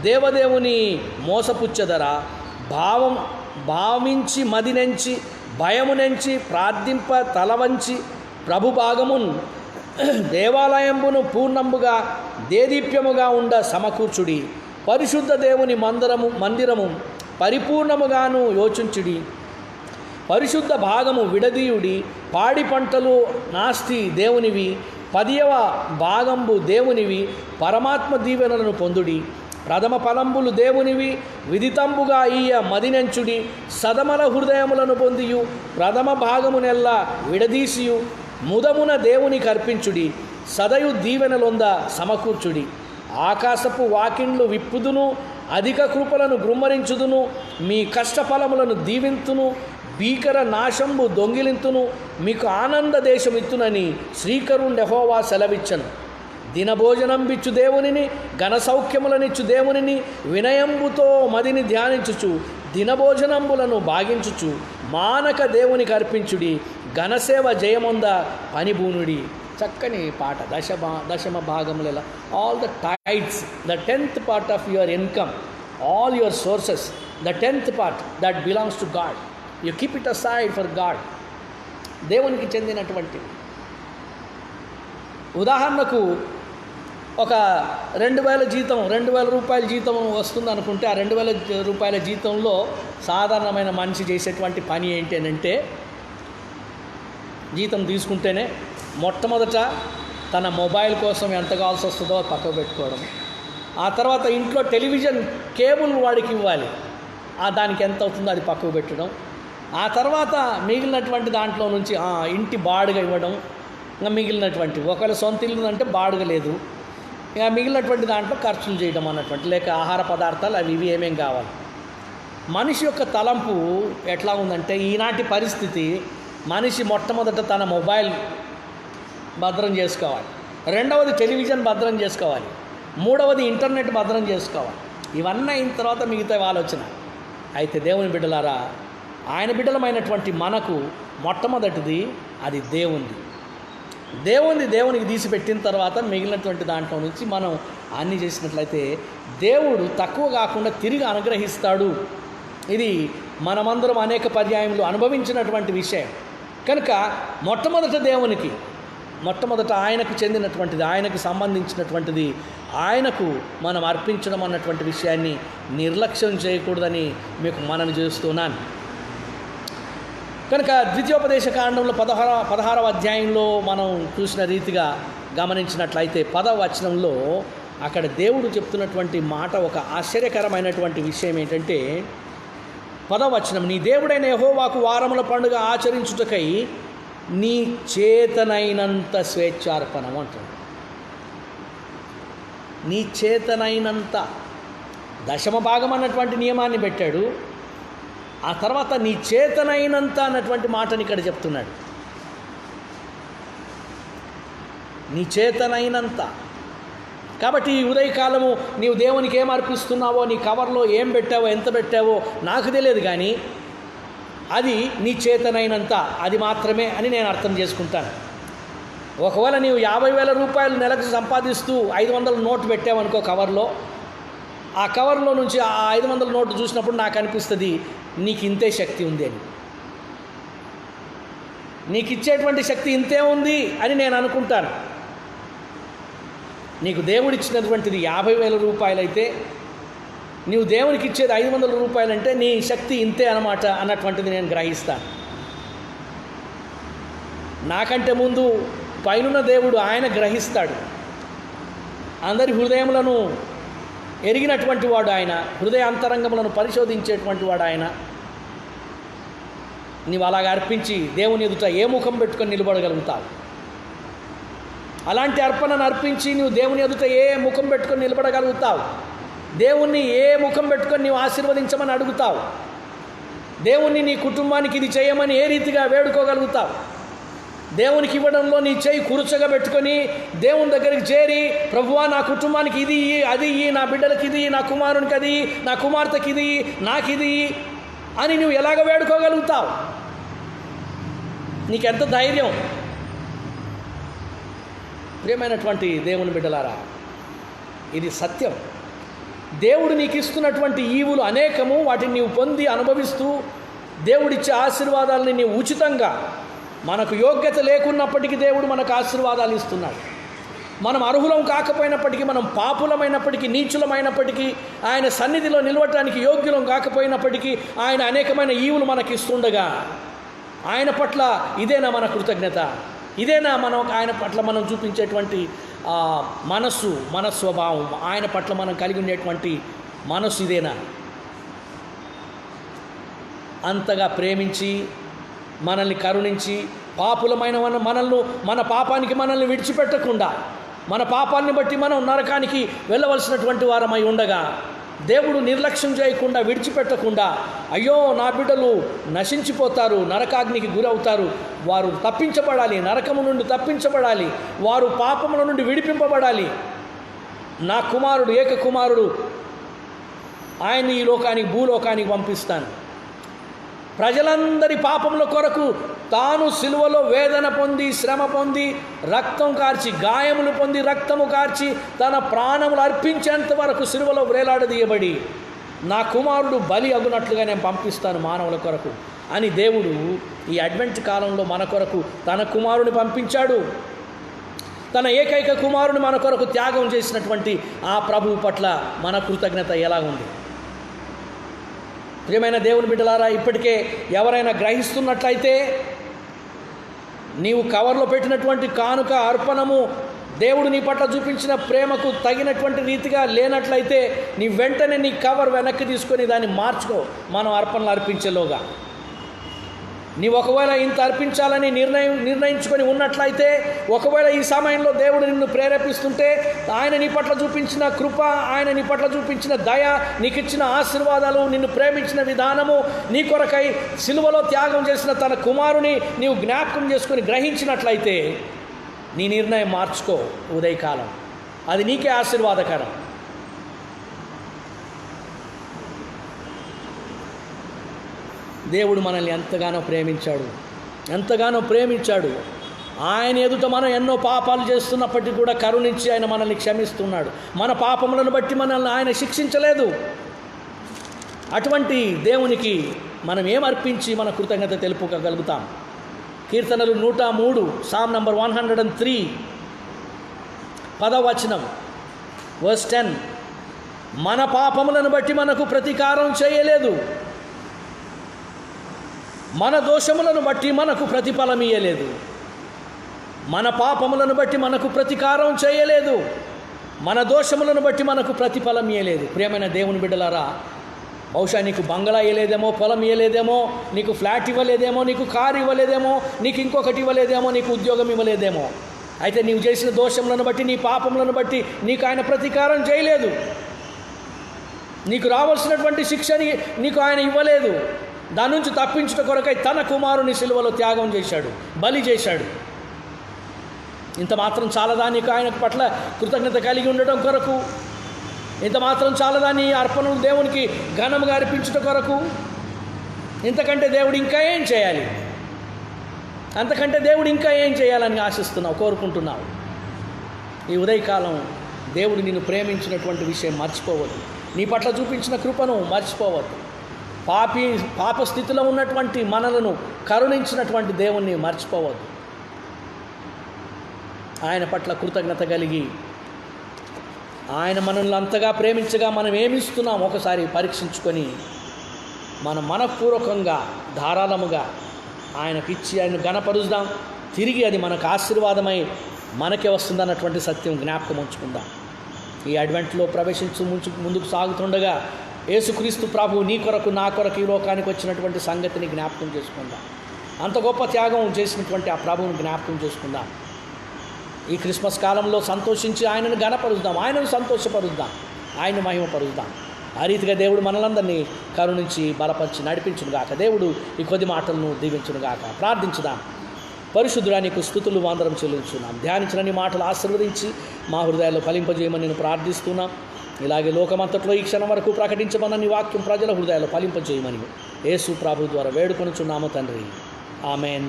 దేవదేవుని మోసపుచ్చదరా, భావించి మదినెంచి భయమునెంచి ప్రార్థింప తలవంచి ప్రభు భాగమున్ దేవాలయంబును పూర్ణంబుగా దేదీప్యముగా ఉండ సమకూర్చుడి. పరిశుద్ధ దేవుని మందిరము పరిపూర్ణముగాను యోచించుడి. పరిశుద్ధ భాగము విడదీయుడి. పాడి పంటలు నాస్తి దేవునివి, 10వ భాగంబు దేవునివి, పరమాత్మ దీవెనలను పొందుడి. ప్రథమ ఫలంబులు దేవునివి, విదితంబుగా ఈయ మదినెంచుడి. సదమల హృదయములను పొందియు ప్రథమ భాగమునెల్లా విడదీసియు ముదమున దేవునికి అర్పించుడి. సదయు దీవెనలొంద సమకూర్చుడి. ఆకాశపు వాకిండ్లు విప్పుదును, అధిక కృపలను గృమ్మరించుదును, మీ కష్టఫలములను దీవింతును, భీకర నాశంబు దొంగిలింతును, మీకు ఆనంద దేశమిత్తునని శ్రీకరుణ్ యెహోవా సెలవిచ్చను. దినభోజనం బిచ్చు దేవునిని, ఘన సౌఖ్యములనిచ్చు దేవునిని, వినయంబుతో మదిని ధ్యానించుచు దినభోజనంబులను భాగించుచు మానక దేవునికి అర్పించుడి. ఘనసేవ జయముంద పనిభూనుడి. చక్కని పాట. దశమ భాగముల ఆల్ ద టైడ్స్, ద 10th part of your income, all your sources, the 10th part that belongs to God, you keep it aside for God. దేవునికి చెందినటువంటి. ఉదాహరణకు ఒక 2000 జీతం, 2000 రూపాయల జీతం వస్తుంది అనుకుంటే, ఆ 2000 రూపాయల జీతంలో సాధారణమైన మనిషి చేసేటువంటి పని ఏంటి అంటే, జీతం తీసుకుంటేనే మొట్టమొదట తన మొబైల్ కోసం ఎంత కావాల్సి వస్తుందో పక్కకు పెట్టుకోవడం, ఆ తర్వాత ఇంట్లో టెలివిజన్ కేబుల్ వాడికి ఇవ్వాలి, దానికి ఎంత అవుతుందో అది పక్కకు పెట్టడం, ఆ తర్వాత మిగిలినటువంటి దాంట్లో నుంచి ఇంటి బాడుగ ఇవ్వడం, ఇంకా మిగిలినటువంటి ఒకవేళ సొంత ఇల్లు అంటే బాడుగ లేదు, ఇంకా మిగిలినటువంటి దాంట్లో ఖర్చులు చేయడం అన్నటువంటి, లేక ఆహార పదార్థాలు అవి ఇవి ఏమేం కావాలి. మనిషి యొక్క తలంపు ఎట్లా ఉందంటే, ఈనాటి పరిస్థితి మనిషి మొట్టమొదట తన మొబైల్ భద్రం చేసుకోవాలి, రెండవది టెలివిజన్ భద్రం చేసుకోవాలి, మూడవది ఇంటర్నెట్ భద్రం చేసుకోవాలి. ఇవన్నీ అయిన తర్వాత మిగతా ఆలోచన. అయితే దేవుని బిడ్డలారా, ఆయన బిడ్డలమైనటువంటి మనకు మొట్టమొదటిది అది దేవునికి తీసిపెట్టిన తర్వాత మిగిలినటువంటి దాంట్లో నుంచి మనం అన్నీ చేసినట్లయితే దేవుడు తక్కువ కాకుండా తిరిగి అనుగ్రహిస్తాడు. ఇది మనమందరం అనేక పర్యాయములు అనుభవించినటువంటి విషయం. కనుక మొట్టమొదట ఆయనకు చెందినటువంటిది, ఆయనకు సంబంధించినటువంటిది ఆయనకు మనం అర్పించడం అన్నటువంటి విషయాన్ని నిర్లక్ష్యం చేయకూడదని మీకు మనవి చేస్తున్నాను. కనుక ద్వితీయోపదేశ కాండంలో 16వ అధ్యాయంలో మనం చూసిన రీతిగా గమనించినట్లయితే 10వ వచనంలో అక్కడ దేవుడు చెప్తున్నటువంటి మాట ఒక ఆశ్చర్యకరమైనటువంటి విషయం ఏంటంటే, 10వ వచనం, నీ దేవుడైన యెహోవాకు వారముల పండుగ ఆచరించుటకై నీ చేతనైనంత స్వేచ్ఛార్పణం అంటాడు. నీ చేతనైనంత దశమ భాగం అన్నటువంటి నియమాన్ని పెట్టాడు. ఆ తర్వాత నీ చేతనైనంత అన్నటువంటి మాటని ఇక్కడ చెప్తున్నాడు. నీ చేతనైనంత. కాబట్టి ఈ ఉదయకాలము నీవు దేవునికి ఏం అర్పిస్తున్నావో, నీ కవర్లో ఏం పెట్టావో, ఎంత పెట్టావో నాకు తెలియదు, కానీ అది నీ చేతనైనంత, అది మాత్రమే అని నేను అర్థం చేసుకుంటాను. ఒకవేళ నీవు 50,000 రూపాయలు నెలకు సంపాదిస్తూ 500 నోటు పెట్టావనుకో కవర్లో, ఆ కవర్లో నుంచి ఆ 500 నోటు చూసినప్పుడు నాకు అనిపిస్తుంది నీకు ఇంతే శక్తి ఉంది అని, నీకు ఇచ్చేటువంటి శక్తి ఇంతే ఉంది అని నేను అనుకుంటాను. నీకు దేవుడిచ్చినటువంటిది 50,000 రూపాయలు అయితే నీవు దేవునికి ఇచ్చేది 500 రూపాయలు అంటే నీ శక్తి ఇంతే అన్నమాట అన్నటువంటిది నేను గ్రహిస్తాను. నాకంటే ముందు పైనున్న దేవుడు ఆయన గ్రహిస్తాడు. అందరి హృదయములను ఎరిగినటువంటి వాడు ఆయన, హృదయ అంతరంగములను పరిశోధించేటువంటి వాడు ఆయన. నీవు అలాగ అర్పించి దేవుని ఎదుట ఏ ముఖం పెట్టుకొని నిలబడగలుగుతావు? అలాంటి అర్పణను అర్పించి నువ్వు దేవుని ఎదుట ఏ ముఖం పెట్టుకొని నిలబడగలుగుతావు? దేవుణ్ణి ఏ ముఖం పెట్టుకొని నీవు ఆశీర్వదించమని అడుగుతావు? దేవుణ్ణి నీ కుటుంబానికి ఇది చేయమని ఏ రీతిగా వేడుకోగలుగుతావు? దేవునికి ఇవ్వడంలో నీ చేయి కురుచగా పెట్టుకొని దేవుని దగ్గరికి చేరి, ప్రభువా నా కుటుంబానికి ఇది అది, నా బిడ్డలకి ఇది, నా కుమారునికి అది, నా కుమార్తెకి ఇది, నాకు ఇది అని నువ్వు ఎలాగ వేడుకోగలుగుతావు? నీకెంత ధైర్యం? ప్రియమైనటువంటి దేవుని బిడ్డలారా, ఇది సత్యం. దేవుడు నీకు ఇస్తున్నటువంటి ఈవులు అనేకము. వాటిని నీవు పొంది అనుభవిస్తూ దేవుడిచ్చే ఆశీర్వాదాలని నీవు ఉచితంగా, మనకు యోగ్యత లేకున్నప్పటికీ దేవుడు మనకు ఆశీర్వాదాలు ఇస్తున్నాడు. మనం అర్హులం కాకపోయినప్పటికీ, మనం పాపులమైనప్పటికీ, నీచులమైనప్పటికీ, ఆయన సన్నిధిలో నిలవటానికి యోగ్యులం కాకపోయినప్పటికీ ఆయన అనేకమైన ఈవులు మనకి ఇస్తుండగా, ఆయన పట్ల ఇదేనా మన కృతజ్ఞత? ఇదేనా ఆయన పట్ల మనం చూపించేటువంటి మన స్వభావం? ఆయన పట్ల మనం కలిగి ఉండేటువంటి మనస్సు ఇదేనా? అంతగా ప్రేమించి, మనల్ని కరుణించి, పాపులమైన మన పాపానికి మనల్ని విడిచిపెట్టకుండా, మన పాపాన్ని బట్టి మనం నరకానికి వెళ్ళవలసినటువంటి వారమై ఉండగా, దేవుడు నిర్లక్ష్యం చేయకుండా, విడిచిపెట్టకుండా, అయ్యో నా బిడ్డలు నశించిపోతారు, నరకాగ్నికి గురవుతారు, వారు తప్పించబడాలి, నరకము నుండి తప్పించబడాలి, వారు పాపముల నుండి విడిపింపబడాలి, నా కుమారుడు ఏక కుమారుడు ఆయన్ని ఈ లోకానికి, భూలోకానికి పంపిస్తాను, ప్రజలందరి పాపముల కొరకు తాను సిలువలో వేదన పొంది, శ్రమ పొంది, రక్తం కార్చి, గాయములు పొంది, రక్తము కార్చి, తన ప్రాణములు అర్పించేంత వరకు సిలువలో వేలాడదీయబడి, నా కుమారుడు బలి అగునట్లుగా నేను పంపిస్తాను మానవుల కొరకు అని దేవుడు ఈ అడ్వెంట్ కాలంలో మన కొరకు తన కుమారుని పంపించాడు. తన ఏకైక కుమారుని మన కొరకు త్యాగం చేసినటువంటి ఆ ప్రభువు పట్ల మన కృతజ్ఞత ఎలా ఉంది? ప్రియమైన దేవుని బిడ్డలారా, ఇప్పటికే ఎవరైనా గ్రహిస్తున్నట్లయితే, నీవు కవర్లో పెట్టినటువంటి కానుక అర్పణము దేవుడు నీ పట్ల చూపించిన ప్రేమకు తగినటువంటి రీతిగా లేనట్లయితే, నీ వెంటనే నీ కవర్ వెనక్కి తీసుకొని దాన్ని మార్చుకో. మనం అర్పణలు అర్పించేలోగా నీవు ఒకవేళ ఇంత అర్పించాలని నిర్ణయించుకొని ఉన్నట్లయితే, ఒకవేళ ఈ సమయంలో దేవుడు నిన్ను ప్రేరేపిస్తుంటే, ఆయన నీ పట్ల చూపించిన కృప, ఆయన నీ పట్ల చూపించిన దయ, నీకు ఇచ్చిన ఆశీర్వాదాలు, నిన్ను ప్రేమించిన విధానము, నీ కొరకై సిలువలో త్యాగం చేసిన తన కుమారుని నీవు జ్ఞాపకం చేసుకొని గ్రహించినట్లయితే, నీ నిర్ణయం మార్చుకో. ఉదయకాలం అది నీకే ఆశీర్వాదకరం. దేవుడు మనల్ని ఎంతగానో ప్రేమించాడు. ఆయన ఎదుట మనం ఎన్నో పాపాలు చేస్తున్నప్పటికీ కూడా కరుణించి ఆయన మనల్ని క్షమిస్తున్నాడు. మన పాపములను బట్టి మనల్ని ఆయన శిక్షించలేదు. అటువంటి దేవునికి మనం ఏమర్పించి మన కృతజ్ఞత తెలుపుకోగలుగుతాం? కీర్తనలు 103, సామ్ నంబర్ 103, 10వ వచనం, వర్స్ 10, మన పాపములను బట్టి మనకు ప్రతీకారం చేయలేదు, మన దోషములను బట్టి మనకు ప్రతిఫలం ఇయ్యలేదు. మన పాపములను బట్టి మనకు ప్రతీకారం చేయలేదు, మన దోషములను బట్టి మనకు ప్రతిఫలం ఇయ్యలేదు. ప్రియమైన దేవుని బిడ్డలారా, బహుశా నీకు బంగళా ఇవ్వలేదేమో, పొలం ఇవ్వలేదేమో, నీకు ఫ్లాట్ ఇవ్వలేదేమో, నీకు కారు ఇవ్వలేదేమో, నీకు ఇంకొకటి ఇవ్వలేదేమో, నీకు ఉద్యోగం ఇవ్వలేదేమో. అయితే నీవు చేసిన దోషములను బట్టి, నీ పాపములను బట్టి నీకు ఆయన ప్రతీకారం చేయలేదు. నీకు రావాల్సినటువంటి శిక్షని నీకు ఆయన ఇవ్వలేదు. దాని నుంచి తప్పించుట కొరకై తన కుమారుని సిలువలో త్యాగం చేశాడు, బలి చేశాడు. ఇంత మాత్రం చాలదా నీకు ఆయన పట్ల కృతజ్ఞత కలిగి ఉండడం కొరకు? ఇంత మాత్రం చాలదా నీ అర్పణలు దేవునికి ఘనముగా అర్పించుట కొరకు? ఇంతకంటే దేవుడు ఇంకా ఏం చేయాలి? అంతకంటే దేవుడు ఇంకా ఏం చేయాలని ఆశిస్తున్నావు, కోరుకుంటున్నావు? ఈ ఉదయకాలం దేవుడు నిన్ను ప్రేమించినటువంటి విషయం మర్చిపోవద్దు. నీ పట్ల చూపించిన కృపను మర్చిపోవద్దు. పాప స్థితిలో ఉన్నటువంటి మనలను కరుణించినటువంటి దేవుణ్ణి మర్చిపోవద్దు. ఆయన పట్ల కృతజ్ఞత కలిగి, ఆయన మనల్ని అంతగా ప్రేమించగా మనం ఏమిస్తున్నాం ఒకసారి పరీక్షించుకొని, మనం మనపూర్వకంగా ధారాళముగా ఆయనకిచ్చి ఆయన ఘనపరుద్దాం. తిరిగి అది మనకు ఆశీర్వాదమై మనకే వస్తుందన్నటువంటి సత్యం జ్ఞాపకం ఉంచుకుందాం. ఈ అడ్వెంట్లో ముందుకు సాగుతుండగా యేసుక్రీస్తు ప్రభువు నీ కొరకు నా కొరకు ఈ లోకానికి వచ్చినటువంటి సంగతిని జ్ఞాపకం చేసుకుందాం. అంత గొప్ప త్యాగం చేసినటువంటి ఆ ప్రభువుని జ్ఞాపకం చేసుకుందాం. ఈ క్రిస్మస్ కాలంలో సంతోషించి ఆయనను ఘనపరుద్దాం, ఆయనను సంతోషపరుద్దాం, ఆయన్ని మహిమపరుద్దాం. ఆ రీతిగా దేవుడు మనలందరినీ కరుణించి బలపరిచి నడిపించునుగాక. దేవుడు ఈ కొద్ది మాటలను దీవించునుగాక. ప్రార్థించుదాం. పరిశుద్ధుడా, నీకు స్తుతులు వందనం చెల్లించున్నాం. ధ్యానించిన నీ మాటలు ఆశీర్వదించి మా హృదయాల్లో ఫలింపజేయమని నేను ప్రార్థిస్తున్నాం. ఇలాగే లోకమంతట్లో ఈ క్షణం వరకు ప్రకటించమన్న నీ వాక్యం ప్రజల హృదయాల్లో ఫలింపజేయమని యేసు ప్రభు ద్వారా వేడుకొనుచున్నాము తండ్రి. ఆమెన్.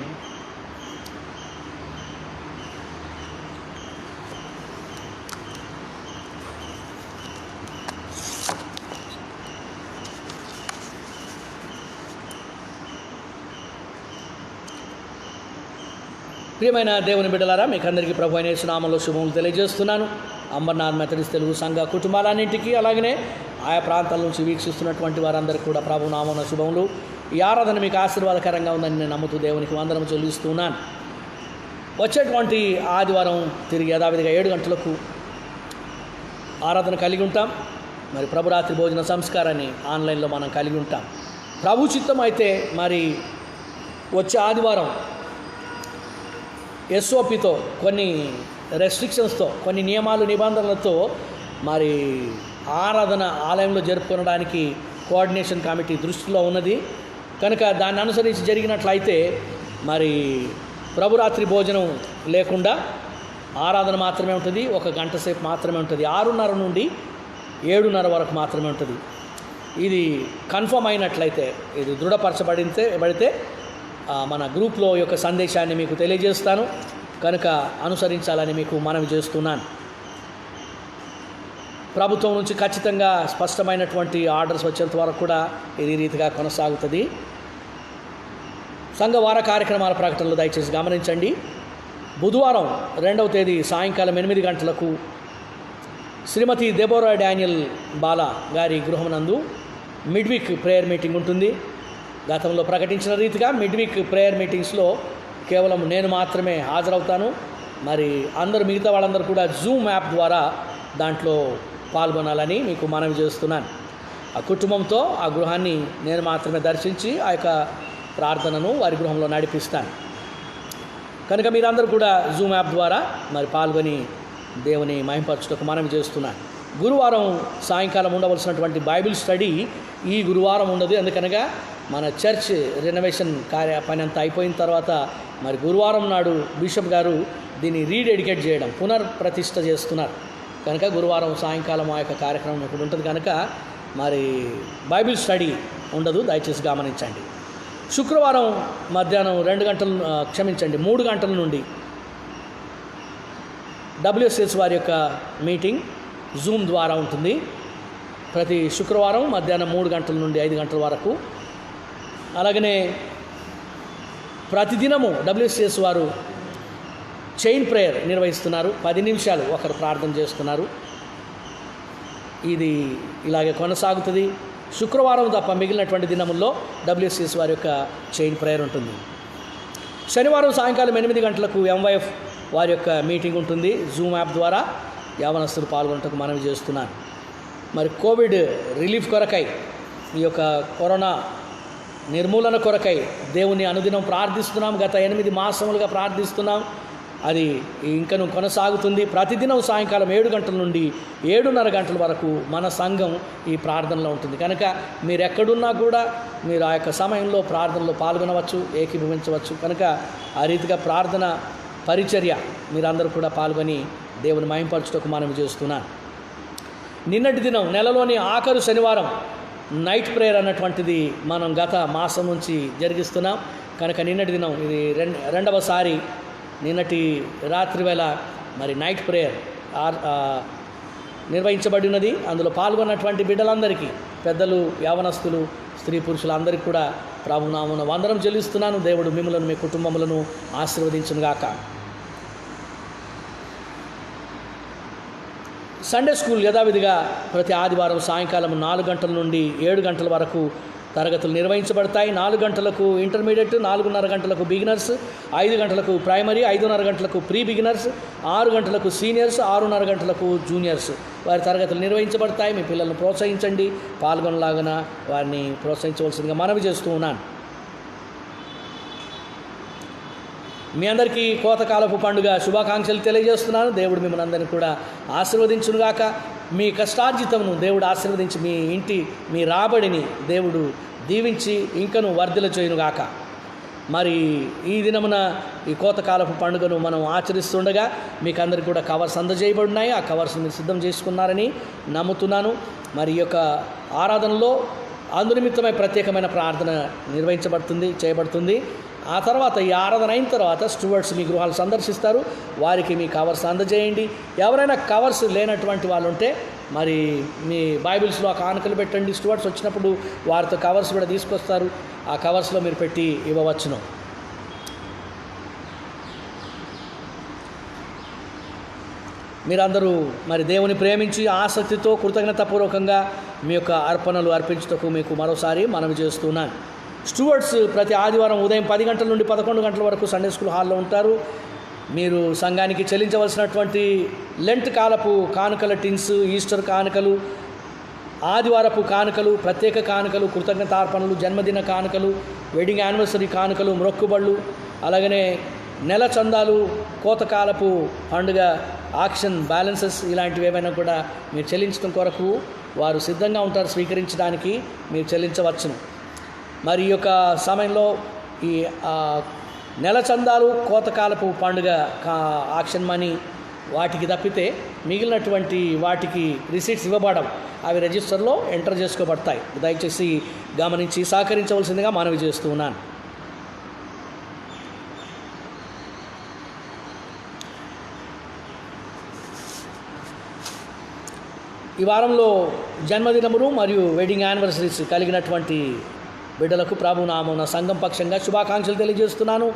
ప్రియమైన దేవుని బిడ్డలారా, మీకు అందరికీ ప్రభు అయిన యేసు నామములో శుభములు తెలియజేస్తున్నాను. అంబర్నాథ్ మెథడిస్ట్ తెలుగు సంఘ కుటుంబాలన్నింటికీ, అలాగనే ఆయా ప్రాంతాల నుంచి వీక్షిస్తున్నటువంటి వారందరికీ కూడా ప్రభు నామమున శుభములు. ఈ ఆరాధన మీకు ఆశీర్వాదకరంగా ఉందని నేను నమ్ముతూ దేవునికి వందనం చెల్లిస్తున్నాను. వచ్చేటువంటి ఆదివారం తిరిగి యథావిధిగా 7 గంటలకు ఆరాధన కలిగి ఉంటాం. మరి ప్రభురాత్రి భోజన సంస్కారాన్ని ఆన్లైన్లో మనం కలిగి ఉంటాం. ప్రభు చిత్తం అయితే మరి వచ్చే ఆదివారం ఎస్ఓపితో కొన్ని రెస్ట్రిక్షన్స్తో, కొన్ని నియమాలు నిబంధనలతో మరి ఆరాధన ఆలయంలో జరుపుకోవడానికి కోఆర్డినేషన్ కమిటీ దృష్టిలో ఉన్నది. కనుక దాన్ని అనుసరించి జరిగినట్లయితే మరి ప్రభురాత్రి భోజనం లేకుండా ఆరాధన మాత్రమే ఉంటుంది. 1 గంట సేపు మాత్రమే ఉంటుంది. 6:30 నుండి 7:30 వరకు మాత్రమే ఉంటుంది. ఇది కన్ఫర్మ్ అయినట్లయితే, ఇది దృఢపరచబడితే మన గ్రూప్లో యొక్క సందేశాన్ని మీకు తెలియజేస్తాను. కనుక అనుసరించాలని మీకు మనవి చేస్తున్నాను. ప్రభుత్వం నుంచి ఖచ్చితంగా స్పష్టమైనటువంటి ఆర్డర్స్ వచ్చేంత వరకు కూడా ఇది రీతిగా కొనసాగుతుంది. సంఘవార కార్యక్రమాల ప్రకటనలు దయచేసి గమనించండి. బుధవారం 2వ తేదీ సాయంకాలం 8 గంటలకు శ్రీమతి దెబోరా డానియల్ బాలా గారి గృహమునందు మిడ్వీక్ ప్రేయర్ మీటింగ్ ఉంటుంది. గతంలో ప్రకటించిన రీతిగా మిడ్వీక్ ప్రేయర్ మీటింగ్స్లో కేవలం నేను మాత్రమే హాజరవుతాను. మరి మిగతా వాళ్ళందరూ కూడా జూమ్ యాప్ ద్వారా దాంట్లో పాల్గొనాలని మీకు మనవి చేస్తున్నాను. ఆ కుటుంబంతో ఆ గృహాన్ని నేను మాత్రమే దర్శించి ఆ యొక్క ప్రార్థనను వారి గృహంలో నడిపిస్తాను. కనుక మీరందరూ కూడా జూమ్ యాప్ ద్వారా మరి పాల్గొని దేవుని మహిమపరచుటకు మనవి చేస్తున్నాను. గురువారం సాయంకాలం ఉండవలసినటువంటి బైబిల్ స్టడీ ఈ గురువారం ఉండదు. ఎందుకనగా మన చర్చ్ రెనోవేషన్ పని అంతా అయిపోయిన తర్వాత మరి గురువారం నాడు బిషప్ గారు దీన్ని రీడెడికేట్ చేయడం, పునర్ప్రతిష్ఠ చేస్తున్నారు. కనుక గురువారం సాయంకాలం ఆ యొక్క కార్యక్రమం ఇక్కడ ఉంటుంది. కనుక మరి బైబిల్ స్టడీ ఉండదు, దయచేసి గమనించండి. శుక్రవారం మధ్యాహ్నం 3 గంటల నుండి WSS వారి యొక్క మీటింగ్ జూమ్ ద్వారా ఉంటుంది. ప్రతి శుక్రవారం మధ్యాహ్నం 3 గంటల నుండి 5 గంటల వరకు. అలాగనే ప్రతిదినము WSS వారు చైన్ ప్రేయర్ నిర్వహిస్తున్నారు. 10 నిమిషాలు ఒకరు ప్రార్థన చేస్తున్నారు. ఇది ఇలాగే కొనసాగుతుంది. శుక్రవారం తప్ప మిగిలినటువంటి దినముల్లో WSS వారి యొక్క చైన్ ప్రేయర్ ఉంటుంది. శనివారం సాయంకాలం 8 గంటలకు MYF వారి యొక్క మీటింగ్ ఉంటుంది. జూమ్ యాప్ ద్వారా యవనస్తులు పాల్గొనటకు మనవి చేస్తున్నాను. మరి కోవిడ్ రిలీఫ్ కొరకై, ఈ యొక్క కరోనా నిర్మూలన కొరకై దేవుని అనుదినం ప్రార్థిస్తున్నాం. గత 8 మాసములుగా ప్రార్థిస్తున్నాం. అది ఇంకను కొనసాగుతుంది. ప్రతిదినం సాయంకాలం 7 గంటల నుండి 7:30 గంటల వరకు మన సంఘం ఈ ప్రార్థనలో ఉంటుంది. కనుక మీరు ఎక్కడున్నా కూడా మీరు ఆ యొక్క సమయంలో ప్రార్థనలో పాల్గొనవచ్చు, ఏకీభవించవచ్చు. కనుక ఆ రీతిగా ప్రార్థన పరిచర్య మీరందరూ కూడా పాల్గొని దేవుని మహిమపరచుటకు మనవి చేస్తున్నాను. నిన్నటి దినం నెలలోని ఆఖరు శనివారం నైట్ ప్రేయర్ అన్నటువంటిది మనం గత మాసం నుంచి జరిగిస్తున్నాం. కనుక నిన్నటి దినం ఇది రెండవసారి నిన్నటి రాత్రి వేళ మరి నైట్ ప్రేయర్ నిర్వహించబడినది. అందులో పాల్గొన్నటువంటి బిడ్డలందరికీ, పెద్దలు, యవనస్తులు, స్త్రీ పురుషులందరికీ కూడా ప్రభునామమున వందనం చెల్లిస్తున్నాను. దేవుడు మిమ్మలను, మీ కుటుంబములను ఆశీర్వదించునుగాక. సండే స్కూల్ యథావిధిగా ప్రతి ఆదివారం సాయంకాలం 4 గంటల నుండి 7 గంటల వరకు తరగతులు నిర్వహించబడతాయి. 4 గంటలకు ఇంటర్మీడియట్, 4:30 గంటలకు బిగినర్స్, 5 గంటలకు ప్రైమరీ, 5:30 గంటలకు ప్రీ బిగినర్స్, 6 గంటలకు సీనియర్స్, 6:30 గంటలకు జూనియర్స్ వారి తరగతులు నిర్వహించబడతాయి. మీ పిల్లలను ప్రోత్సహించండి, పాల్గొనలాగన వారిని ప్రోత్సహించవలసిందిగా మనవి చేస్తూ ఉన్నాను. మీ అందరికీ కోతకాలపు పండుగ శుభాకాంక్షలు తెలియజేస్తున్నాను. దేవుడు మిమ్మల్ని అందరినీ కూడా ఆశీర్వదించునుగాక. మీ కష్టార్జితమును దేవుడు ఆశీర్వదించి మీ రాబడిని దేవుడు దీవించి ఇంకను వర్ధిల చేయునుగాక. మరి ఈ దినమున ఈ కోతకాలపు పండుగను మనం ఆచరిస్తుండగా మీకు అందరికీ కూడా కవర్స్ అందజేయబడినాయి. ఆ కవర్స్ మీరు సిద్ధం చేసుకున్నారని నమ్ముతున్నాను. మరి ఈ యొక్క ఆరాధనలో అందునిమిత్తమై ప్రత్యేకమైన ప్రార్థన చేయబడుతుంది. ఆ తర్వాత ఈ ఆరాధన అయిన తర్వాత స్టూవర్డ్స్ మీ గృహాలు సందర్శిస్తారు. వారికి మీ కవర్స్ అందజేయండి. ఎవరైనా కవర్స్ లేనటువంటి వాళ్ళు ఉంటే మరి మీ బైబిల్స్లో ఆ కానుకలు పెట్టండి. స్టూవర్డ్స్ వచ్చినప్పుడు వారితో కవర్స్ కూడా తీసుకొస్తారు. ఆ కవర్స్లో మీరు పెట్టి ఇవ్వవచ్చును. మీరందరూ మరి దేవుని ప్రేమించి ఆసక్తితో కృతజ్ఞతాపూర్వకంగా మీ యొక్క అర్పణలు అర్పించుటకు మీకు మరోసారి మనవి చేస్తున్నాను. స్టూవర్డ్స్ ప్రతి ఆదివారం ఉదయం 10 గంటల నుండి 11 గంటల వరకు సండే స్కూల్ హాల్లో ఉంటారు. మీరు సంఘానికి చెల్లించవలసినటువంటి లెంట్ కాలపు కానుకల టిన్స్, ఈస్టర్ కానుకలు, ఆదివారపు కానుకలు, ప్రత్యేక కానుకలు, కృతజ్ఞతార్పణలు, జన్మదిన కానుకలు, వెడ్డింగ్ యానివర్సరీ కానుకలు, మొక్కుబళ్ళు, అలాగనే నెల చందాలు, కోతకాలపు పండుగ ఆక్షన్ బ్యాలెన్సెస్ ఇలాంటివి ఏమైనా కూడా మీరు చెల్లించడం కొరకు వారు సిద్ధంగా ఉంటారు. స్వీకరించడానికి మీరు చెల్లించవచ్చును. మరి ఈ యొక్క సమయంలో ఈ నెల చందాలు, కోతకాలపు పండుగ ఆక్షన్ మనీ వాటికి తప్పితే మిగిలినటువంటి వాటికి రిసీట్స్ ఇవ్వబడవు. అవి రిజిస్టర్లో ఎంటర్ చేసుకోబడతాయి. దయచేసి గమనించి సహకరించవలసిందిగా మనవి చేస్తూ ఉన్నాను. ఈ వారంలో జన్మదినములు మరియు వెడ్డింగ్ యానివర్సరీస్ కలిగినటువంటి బిడ్డలకు ప్రభునామమున సంఘం పక్షంగా శుభాకాంక్షలు తెలియజేస్తున్నాను.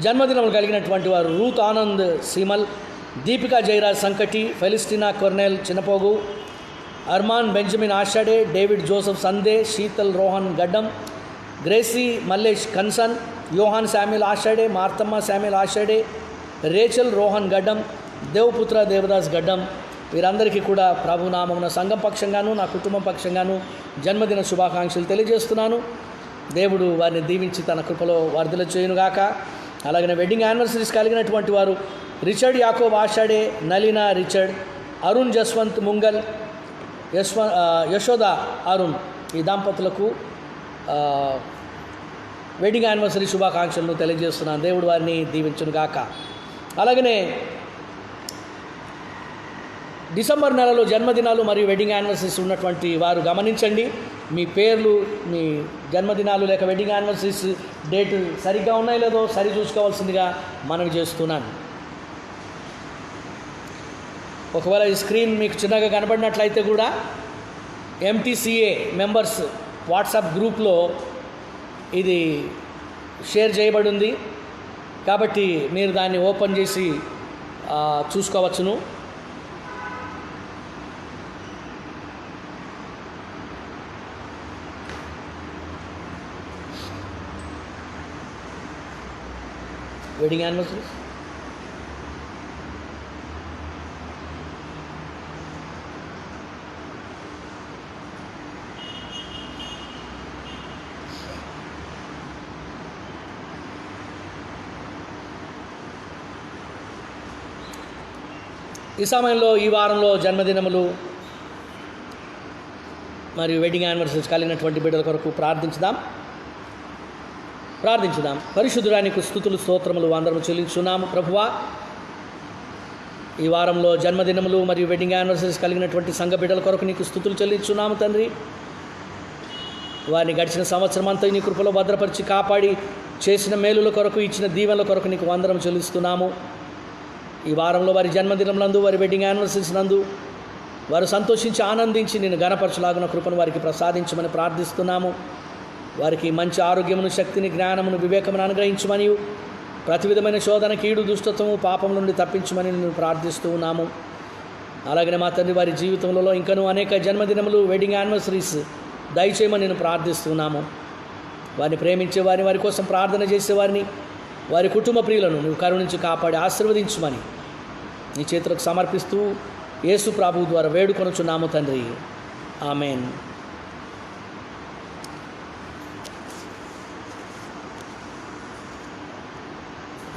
జన్మదినములు కలిగినటువంటి వారు Ruth Anand Seemal, Deepika Jayaraj Sankati, Felistina Cornel Chinnapogu, Arman Benjamin Ashade, David Joseph Sande, Sheetal Rohan Gaddam, Gracie Mallesh Kanson, Yohan Samuel Ashade, Marthamma Samuel Ashade, Rachel Rohan Gaddam, Devaputra Devdas గడ్డం వీరందరికీ కూడా ప్రభునామమున సంఘం పక్షంగాను నా కుటుంబం పక్షంగాను జన్మదిన శుభాకాంక్షలు తెలియజేస్తున్నాను. దేవుడు వారిని దీవించి తన కృపలో వర్ధల చేయునుగాక. అలాగనే వెడ్డింగ్ యానివర్సరీస్ కలిగినటువంటి వారు రిచర్డ్ యాకోబ్ ఆషాడే, నలీనా రిచర్డ్, అరుణ్ జస్వంత్ ముంగల్, యశోద అరుణ్ ఈ దంపతులకు వెడ్డింగ్ యానివర్సరీ శుభాకాంక్షలను తెలియజేస్తున్నాను. దేవుడు వారిని దీవించునుగాక. అలాగనే డిసెంబర్ నెలలో జన్మదినాలు మరియు వెడ్డింగ్ యానివర్సరీస్ ఉన్నటువంటి వారు గమనించండి. మీ పేర్లు, మీ జన్మదినాలు లేక వెడ్డింగ్ యానివర్సరీస్ డేటు సరిగ్గా ఉన్నాయో లేదో సరి చూసుకోవాల్సిందిగా మనవి చేస్తున్నాను. ఒకవేళ ఈ స్క్రీన్ మీకు చిన్నగా కనబడినట్లయితే కూడా MTCA మెంబర్స్ వాట్సాప్ గ్రూప్లో ఇది షేర్ చేయబడి ఉంది. కాబట్టి మీరు దాన్ని ఓపెన్ చేసి చూసుకోవచ్చును. వెడ్డింగ్ యానివర్సరీస్ ఈ సమయంలో ఈ వారంలో జన్మదినములు మరియు వెడ్డింగ్ యానివర్సరీస్ కలిగినటువంటి బిడ్డల కొరకు ప్రార్థించుదాం. పరిశుద్ధురానికి స్తుతులు స్తోత్రములు అందరము చెల్లించున్నాము. ప్రభువా, ఈ వారంలో జన్మదినములు మరియు వెడ్డింగ్ యానివర్సరీస్ కలిగినటువంటి సంఘ బిడ్డల కొరకు నీకు స్తుతులు చెల్లించున్నాము తండ్రి. వారిని గడిచిన సంవత్సరం అంతా నీ కృపలో భద్రపరిచి కాపాడి చేసిన మేలుల కొరకు, ఇచ్చిన దీవెనల కొరకు నీకు వందనం చెల్లిస్తున్నాము. ఈ వారంలో వారి జన్మదినములందు, వారి వెడ్డింగ్ యానివర్సరీస్ నందు వారు సంతోషించి ఆనందించి నేను గణపరచలాగున కృపను వారికి ప్రసాదించమని ప్రార్థిస్తున్నాము. వారికి మంచి ఆరోగ్యమును, శక్తిని, జ్ఞానమును, వివేకమును అనుగ్రహించమని, ప్రతి విధమైన శోధన, కీడు, దుష్టత్వము, పాపం నుండి తప్పించమని నేను ప్రార్థిస్తూ ఉన్నాము. అలాగనే మా తండ్రి వారి జీవితంలో ఇంకనూ అనేక జన్మదినములు, వెడ్డింగ్ యానివర్సరీస్ దయచేయమని నేను ప్రార్థిస్తున్నాము. వారిని ప్రేమించే వారిని, వారి కోసం ప్రార్థన చేసేవారిని, వారి కుటుంబ ప్రియులను నువ్వు కరుణించి కాపాడి ఆశీర్వదించమని నీ చేతులకు సమర్పిస్తూ యేసు ప్రభువు ద్వారా వేడుకొనుచున్నాము తండ్రి. ఆమెన్.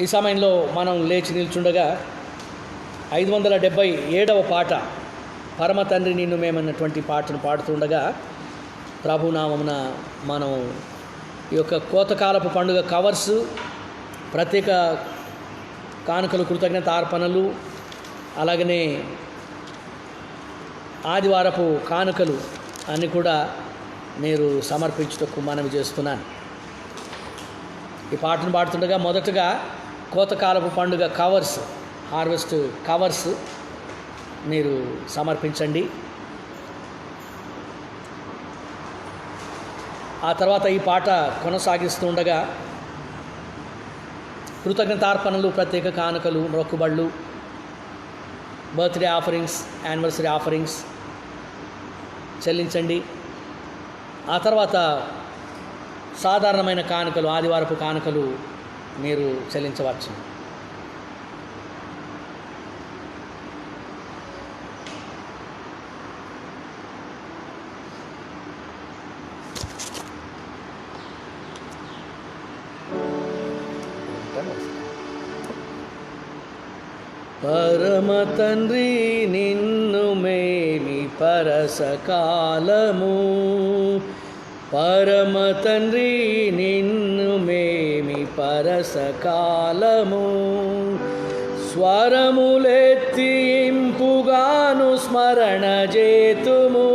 ఈ సమయంలో మనం లేచి నిల్చుండగా 577వ పాట పరమ తండ్రి నిన్ను మేమన్నటువంటి పాటను పాడుతుండగా ప్రభునామమున మనం ఈ యొక్క కోతకాలపు పండుగ కవర్స్, ప్రత్యేక కానుకలు, కృతజ్ఞత అర్పణలు, అలాగనే ఆదివారపు కానుకలు అన్నీ కూడా మీరు సమర్పించుటకు మనవి చేస్తున్నాను. ఈ పాటను పాడుతుండగా మొదటగా కోతకాలపు పండుగ కవర్స్, హార్వెస్ట్ కవర్స్ మీరు సమర్పించండి. ఆ తర్వాత ఈ పాట కొనసాగిస్తుండగా కృతజ్ఞతార్పణలు, ప్రత్యేక కానుకలు, మొక్కుబళ్ళు, బర్త్డే ఆఫరింగ్స్, యానివర్సరీ ఆఫరింగ్స్ చెల్లించండి. ఆ తర్వాత సాధారణమైన కానుకలు, ఆదివారపు కానుకలు మీరు చెల్లించవచ్చు. పరమ తండ్రి నిన్ను మేమి పరసకాలము, పరమ తండ్రి నిన్ను మేమి పరసకాలము, స్వరములెత్తి ఇంపుగాను స్మరణ చేతుము,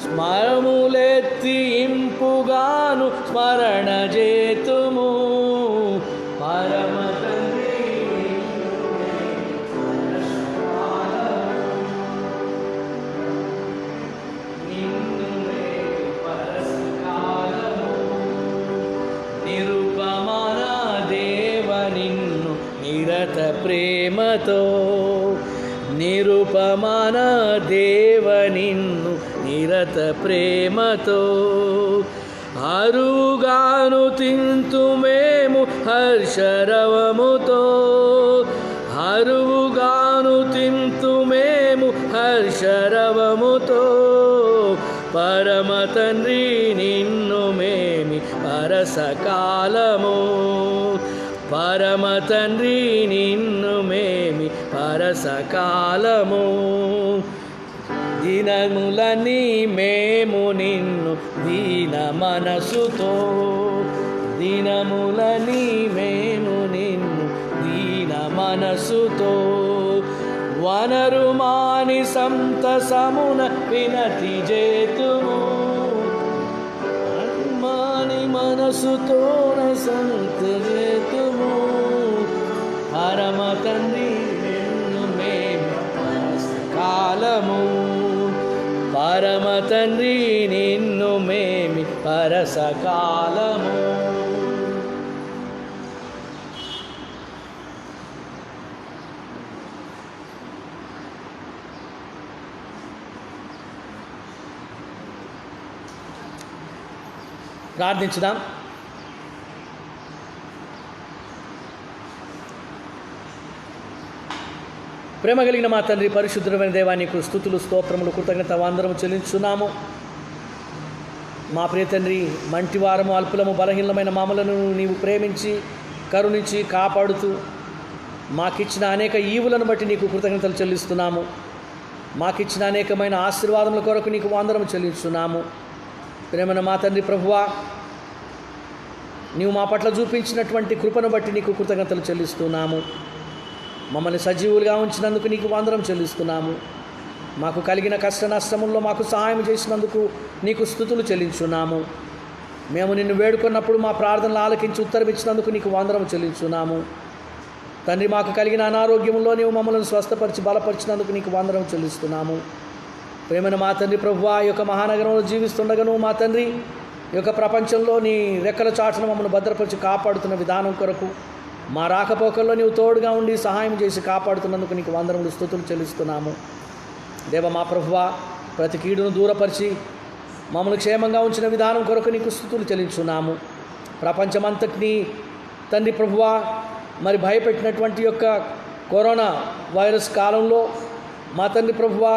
స్మరములెత్తి ఇంపుగాను స్మరణ చేతుము. పరమ ప్రేమతో, నిరుపమాన దేవ నిన్ను నిరత ప్రేమతో, అరుగాను తింతు మేము హర్షరవముతో, అరుగాను తింతు మేము హర్షరవముతో. పరమ తండ్రి నిన్ను మేమి పరసకాలము, పరమ తండ్రి నిన్ను మేమి పరసకాలము. దినములని మేము నిన్ను దీన మనసుతో, దినములని మేము నిన్ను దీన మనసుతో, వనరు మాని సంతసమున వినతి చేతుము, మాని మనసుతోన సంత చేతుము. పరమ తండ్రి నిన్ను మేము పరసకాలము, పరమ తండ్రి నిన్ను మేమి పరసకాలము. ప్రార్థించుదాం. ప్రేమ కలిగిన మా తండ్రి, పరిశుద్ధమైన దేవా, నీకు స్తుతులు, స్తోత్రములు, కృతజ్ఞత వందనము చెల్లించున్నాము. మా ప్రియ తండ్రి, మంటివారము, అల్పులము, బలహీనమైన మామలను నీవు ప్రేమించి కరుణించి కాపాడుతూ మాకిచ్చిన అనేక ఈవులను బట్టి నీకు కృతజ్ఞతలు చెల్లిస్తున్నాము. మాకిచ్చిన అనేకమైన ఆశీర్వాదముల కొరకు నీకు వందనము చెల్లిస్తున్నాము. ప్రేమన మా తండ్రి ప్రభువా, నీవు మా పట్ల చూపించినటువంటి కృపను బట్టి నీకు కృతజ్ఞతలు చెల్లిస్తున్నాము. మమ్మల్ని సజీవులుగా ఉంచినందుకు నీకు వందనం చెల్లిస్తున్నాము. మాకు కలిగిన కష్ట నష్టముల్లో మాకు సహాయం చేసినందుకు నీకు స్తుతులు చెల్లించున్నాము. మేము నిన్ను వేడుకున్నప్పుడు మా ప్రార్థనలు ఆలకించి ఉత్తరం ఇచ్చినందుకు నీకు వందనం చెల్లించున్నాము. తండ్రి, మాకు కలిగిన అనారోగ్యంలో నీవు మమ్మల్ని స్వస్థపరిచి బలపరిచినందుకు నీకు వందనం చెల్లిస్తున్నాము. ప్రేమను మా తండ్రి ప్రభువా, ఈ యొక్క మహానగరంలో జీవిస్తుండగాను మా తండ్రి, ఈ యొక్క ప్రపంచంలో నీ రెక్కల చాటును మమ్మల్ని భద్రపరిచి కాపాడుతున్న విధానం కొరకు, మా రాకపోకల్లో నీవు తోడుగా ఉండి సహాయం చేసి కాపాడుతున్నందుకు నీకు వందనములు స్తుతులు చెల్లిస్తున్నాము. దేవ మా ప్రభువా, ప్రతి కీడును దూరపరిచి మమ్మల్ని క్షేమంగా ఉంచిన విధానం కొరకు నీకు స్తుతులు చెల్లించున్నాము. ప్రపంచమంతటినీ తండ్రి ప్రభువా మరి భయపెట్టినటువంటి యొక్క కరోనా వైరస్ కాలంలో మా తండ్రి ప్రభువా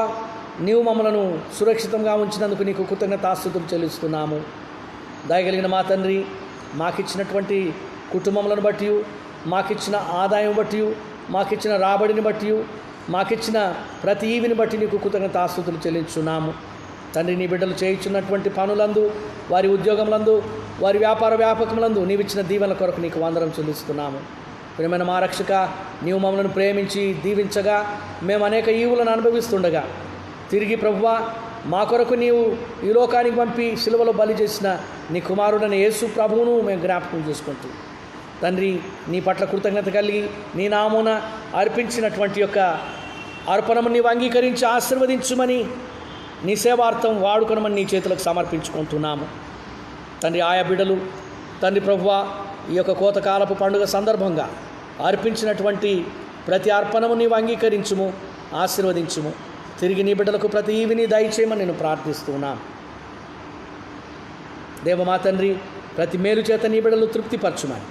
నీవు మమ్మలను సురక్షితంగా ఉంచినందుకు నీకు కృతజ్ఞతాస్తుతులు చెల్లిస్తున్నాము. దయగలిగిన మా తండ్రి మాకిచ్చినటువంటి కుటుంబములను బట్టి, మాకిచ్చిన ఆదాయం బట్టి, మాకిచ్చిన రాబడిని బట్టి, మాకిచ్చిన ప్రతి ఈవిని బట్టి నీకు కృతజ్ఞతాస్తుతులు చెల్లించున్నాము. తండ్రి నీ బిడ్డలు చేయించున్నటువంటి పనులందు, వారి ఉద్యోగములందు, వారి వ్యాపార వ్యాపకములందు నీవిచ్చిన దీవెనల కొరకు నీకు వందనం చెల్లిస్తున్నాము. ప్రియమైన మా రక్షక, నీవు మమ్మల్ని ప్రేమించి దీవించగా మేము అనేక ఈవులను అనుభవిస్తుండగా తిరిగి ప్రభువా మా కొరకు నీవు ఈ లోకానికి పంపి సిలువలో బలి చేసిన నీ కుమారుడైన యేసు ప్రభువును మేము జ్ఞాపకం చేసుకుంటూ తండ్రి నీ పట్ల కృతజ్ఞత కలిగి నీ నామున అర్పించినటువంటి యొక్క అర్పణము నీవు అంగీకరించి ఆశీర్వదించుమని నీ సేవార్థం వాడుకొనమని నీ చేతులకు సమర్పించుకుంటున్నాము. తండ్రి ఆయా బిడ్డలు తండ్రి ప్రభువా ఈ యొక్క కోతకాలపు పండుగ సందర్భంగా అర్పించినటువంటి ప్రతి అర్పణము నీవు అంగీకరించుము, ఆశీర్వదించుము. తిరిగి నీ బిడ్డలకు ప్రతి ఈవిని దయచేయమని నేను ప్రార్థిస్తున్నాను. దేవమా తండ్రి ప్రతి మేలు చేత నీ బిడ్డలు తృప్తిపరచుమని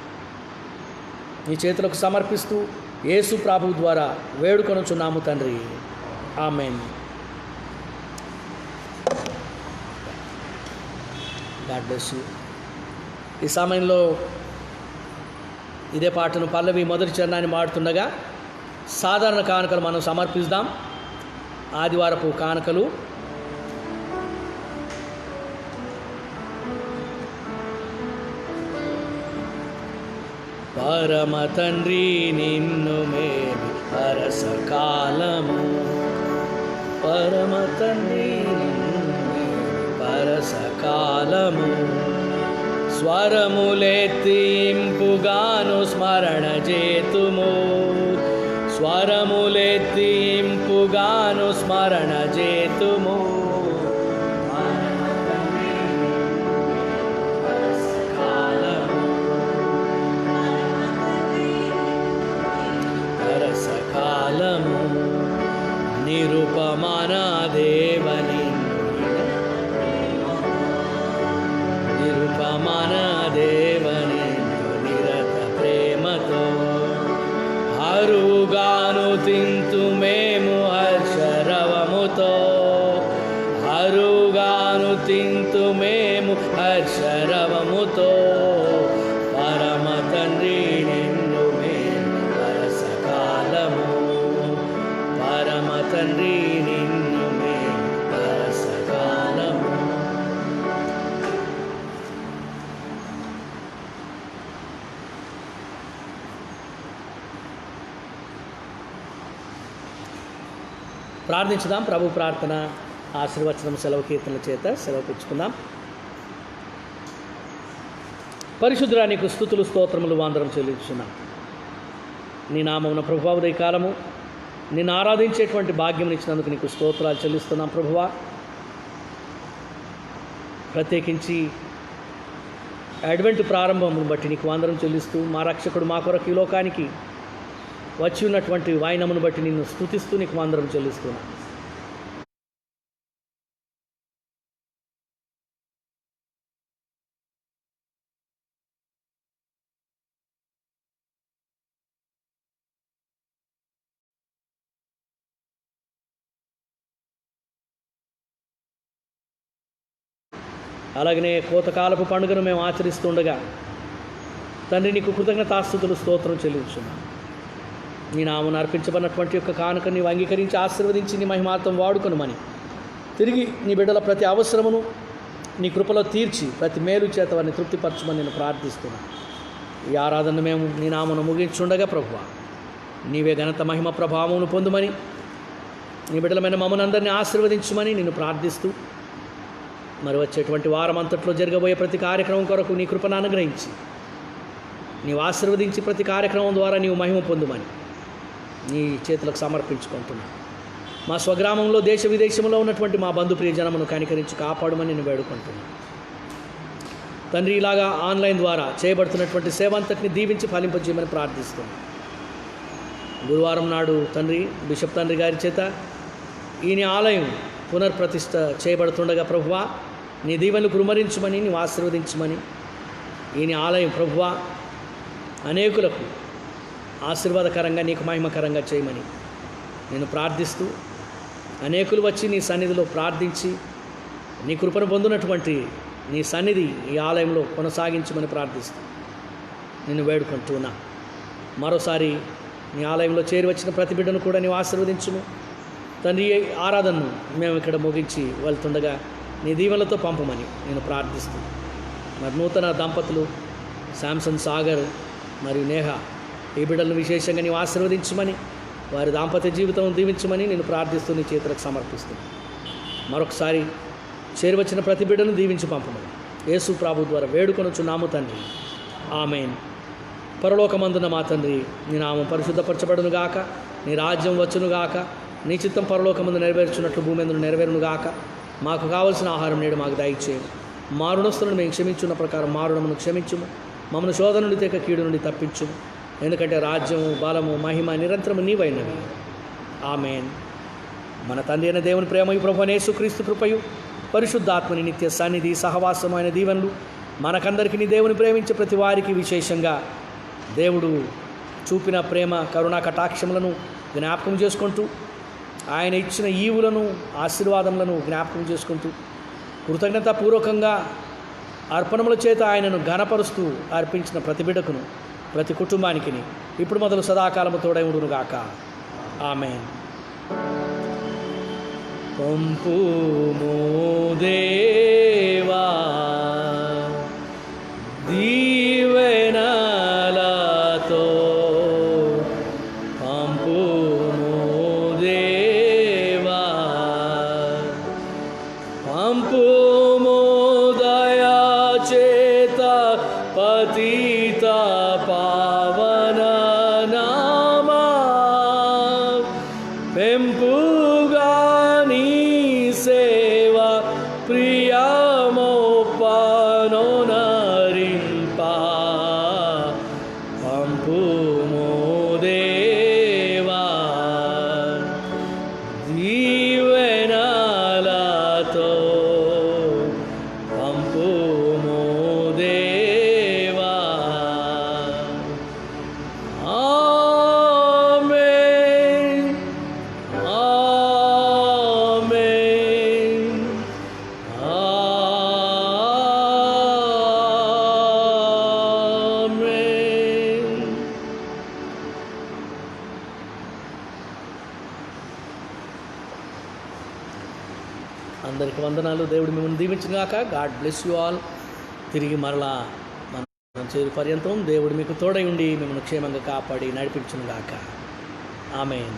నీ చేతులకు సమర్పిస్తూ యేసు ప్రభువు ద్వారా వేడుకొనుచున్నాము తండ్రి. ఆమేన్. God bless you. ఈ సమయంలో ఇదే పాటను పల్లవి మొదటి చరణాన్ని మాడుతుండగా సాధారణ కానుకలు మనం సమర్పిస్తాం. ఆదివారపు కానుకలు పరమ తండ్రి నిన్ను మేము పరసకాలము, పరమ తండ్రి నిన్ను మేము పరసకాలము స్వరములెత్తింపుగాను స్మరణ చేతుము, స్వరములెత్తింపుగాను స్మరణ చేతుము. పరసకాలము నిరుపమాన దేవని, నిరుపమాన దేవని నిరత ప్రేమతో హరుగాను తింతు మేము హర్షరవముతో, హరుగాను తింతు మేము హర్షరవముతో. పరమ తండ్రి నిన్ను మేము పరసకాలము, పరమ తండ్రి నిన్ను మేము పరసకాలము. ప్రార్థించుదాం. ప్రభు ప్రార్థన ఆశీర్వచనం సెలవు కీర్తనల చేత సెలవు పుచ్చుకుందాం. పరిశుద్ధుడా నీకు స్తుతులు స్తోత్రములు వందనం చెల్లించున్నాం. నీ నామమున ప్రభువా ఉదయ కాలము నిన్ను ఆరాధించేటువంటి భాగ్యం ఇచ్చినందుకు నీకు స్తోత్రాలు చెల్లిస్తున్నాం. ప్రభువా ప్రత్యేకించి అడ్వెంట్ ప్రారంభమును బట్టి నీకు వందనం చెల్లిస్తూ మా రక్షకుడు మా కొరకు ఈ లోకానికి వచ్చి ఉన్నటువంటి వాయినమును బట్టి నిన్ను స్తుతిస్తూ నీకు వందనం చెల్లిస్తున్నాను. అలాగనే కోతకాలపు పండుగను మేము ఆచరిస్తుండగా తండ్రి నీకు కృతజ్ఞతాస్తుతులు స్తోత్రం చెల్లించున్నాం. నీ నామను అర్పించబడినటువంటి యొక్క కానుక నీవు అంగీకరించి ఆశీర్వదించి నీ మహిమార్థం వాడుకొనుమని తిరిగి నీ బిడ్డల ప్రతి అవసరమును నీ కృపలో తీర్చి ప్రతి మేలు చేత వారిని తృప్తిపరచమని నేను ప్రార్థిస్తున్నాను. ఈ ఆరాధన మేము నీ నామను ముగించుండగా ప్రభువా నీవే ఘనత మహిమ ప్రభావమును పొందుమని నీ బిడ్డలమైన మమ్మల్ని అందరినీ ఆశీర్వదించమని నిన్ను ప్రార్థిస్తూ మరి వచ్చేటువంటి వారం అంతట్లో జరగబోయే ప్రతి కార్యక్రమం కొరకు నీ కృపను అనుగ్రహించి నీవు ఆశీర్వదించి ప్రతి కార్యక్రమం ద్వారా నీవు మహిమ పొందుమని నీ చేతులకు సమర్పించుకుంటున్నాను. మా స్వగ్రామంలో దేశ విదేశంలో ఉన్నటువంటి మా బంధుప్రియ జనమును కనికరించి కాపాడమని నేను వేడుకుంటున్నాను. తండ్రి ఇలాగా ఆన్లైన్ ద్వారా చేయబడుతున్నటువంటి సేవ అంతటిని దీవించి ఫలింపజేయమని ప్రార్థిస్తున్నాను. గురువారం నాడు తండ్రి బిషప్ తండ్రి గారి చేత ఈయన ఆలయం పునర్ప్రతిష్ఠ చేయబడుతుండగా ప్రభువా నీ దీవెనలు కురుమరించమని, నీవు ఆశీర్వదించమని, ఈయన ఆలయం ప్రభువా అనేకులకు ఆశీర్వాదకరంగా, నీకు మహిమకరంగా చేయమని నేను ప్రార్థిస్తూ, అనేకులు వచ్చి నీ సన్నిధిలో ప్రార్థించి నీ కృపను పొందినటువంటి నీ సన్నిధి ఈ ఆలయంలో కొనసాగించమని ప్రార్థిస్తూ నిన్ను వేడుకుంటున్నా. మరోసారి నీ ఆలయంలో చేరి వచ్చిన ప్రతి బిడ్డను కూడా నీవు ఆశీర్వదించుము తండ్రి. ఆరాధనను మేము ఇక్కడ ముగించి వెళ్తుండగా నీ దీవెనలతో పంపమని నేను ప్రార్థిస్తూ, మరి నూతన దంపతులు శాంసన్ సాగర్ మరియు నేహ ఈ బిడ్డలను విశేషంగా నీవు ఆశీర్వదించమని, వారి దాంపత్య జీవితం దీవించమని నేను ప్రార్థిస్తూ నీ చేతులకు సమర్పిస్తున్నాను. మరొకసారి చేరువచ్చిన ప్రతి బిడ్డను దీవించి పంపమని యేసు ప్రభు ద్వారా వేడుకొనుచున్నాము తండ్రి. ఆమేన్. పరలోకమందున మా తండ్రి, నీ నామం పరిశుద్ధపరచబడునుగాక, నీ రాజ్యం వచ్చునుగాక, నీ చిత్తం పరలోకమందు నెరవేర్చున్నట్లు భూమి మీద నెరవేరునుగాక. మాకు కావలసిన ఆహారం నేడు మాకు దయచేయము. మా రుణస్తులను మేము క్షమించున్న ప్రకారం మా రుణమును క్షమించుము. మమ్మల్ని శోధన నుండి తెక కీడు నుండి తప్పించుము. ఎందుకంటే రాజ్యము, బలము, మహిమ నిరంతరము నీవైనవి. ఆమేన్. మన తండ్రి అయిన దేవుని ప్రేమయు ప్రభువైన యేసుక్రీస్తు కృపయు పరిశుద్ధాత్మని నిత్య సన్నిధి సహవాసమైన దీవెనలు మనకందరికీ నీ దేవుని ప్రేమించే ప్రతి వారికి విశేషంగా దేవుడు చూపిన ప్రేమ, కరుణా కటాక్షములను జ్ఞాపకం చేసుకుంటూ, ఆయన ఇచ్చిన ఈవులను, ఆశీర్వాదములను జ్ఞాపకం చేసుకుంటూ, కృతజ్ఞతాపూర్వకంగా అర్పణముల చేత ఆయనను ఘనపరుస్తూ అర్పించిన ప్రతి బిడ్డకును, ప్రతి కుటుంబానికి ఇప్పుడు మొదలు సదాకాలము తోడై ఉండునుగాక. ఆమేన్. పంపుము దేవా దీవెనలతో, పంపుము దేవా, పంపుము దయాచేత పతిత పావన నామా, పెంపుగా నీ సేవ ప్రియమోపనో నరింపా, పంపుము దేవా దీవెనలతో, పంపుము దేవా. ఆమేన్. ఆమేన్. ఆమేన్. అందరికి వందనాలు. దేవుడు మిమ్మల్ని దీవించుగాక. God bless you all. తిరిగి మరలా మనం చేరు పర్యంతం దేవుడు మీకు తోడై ఉండి మిమ్మల్ని క్షేమంగా కాపాడి నడిపించునుగాక. ఆమేన్.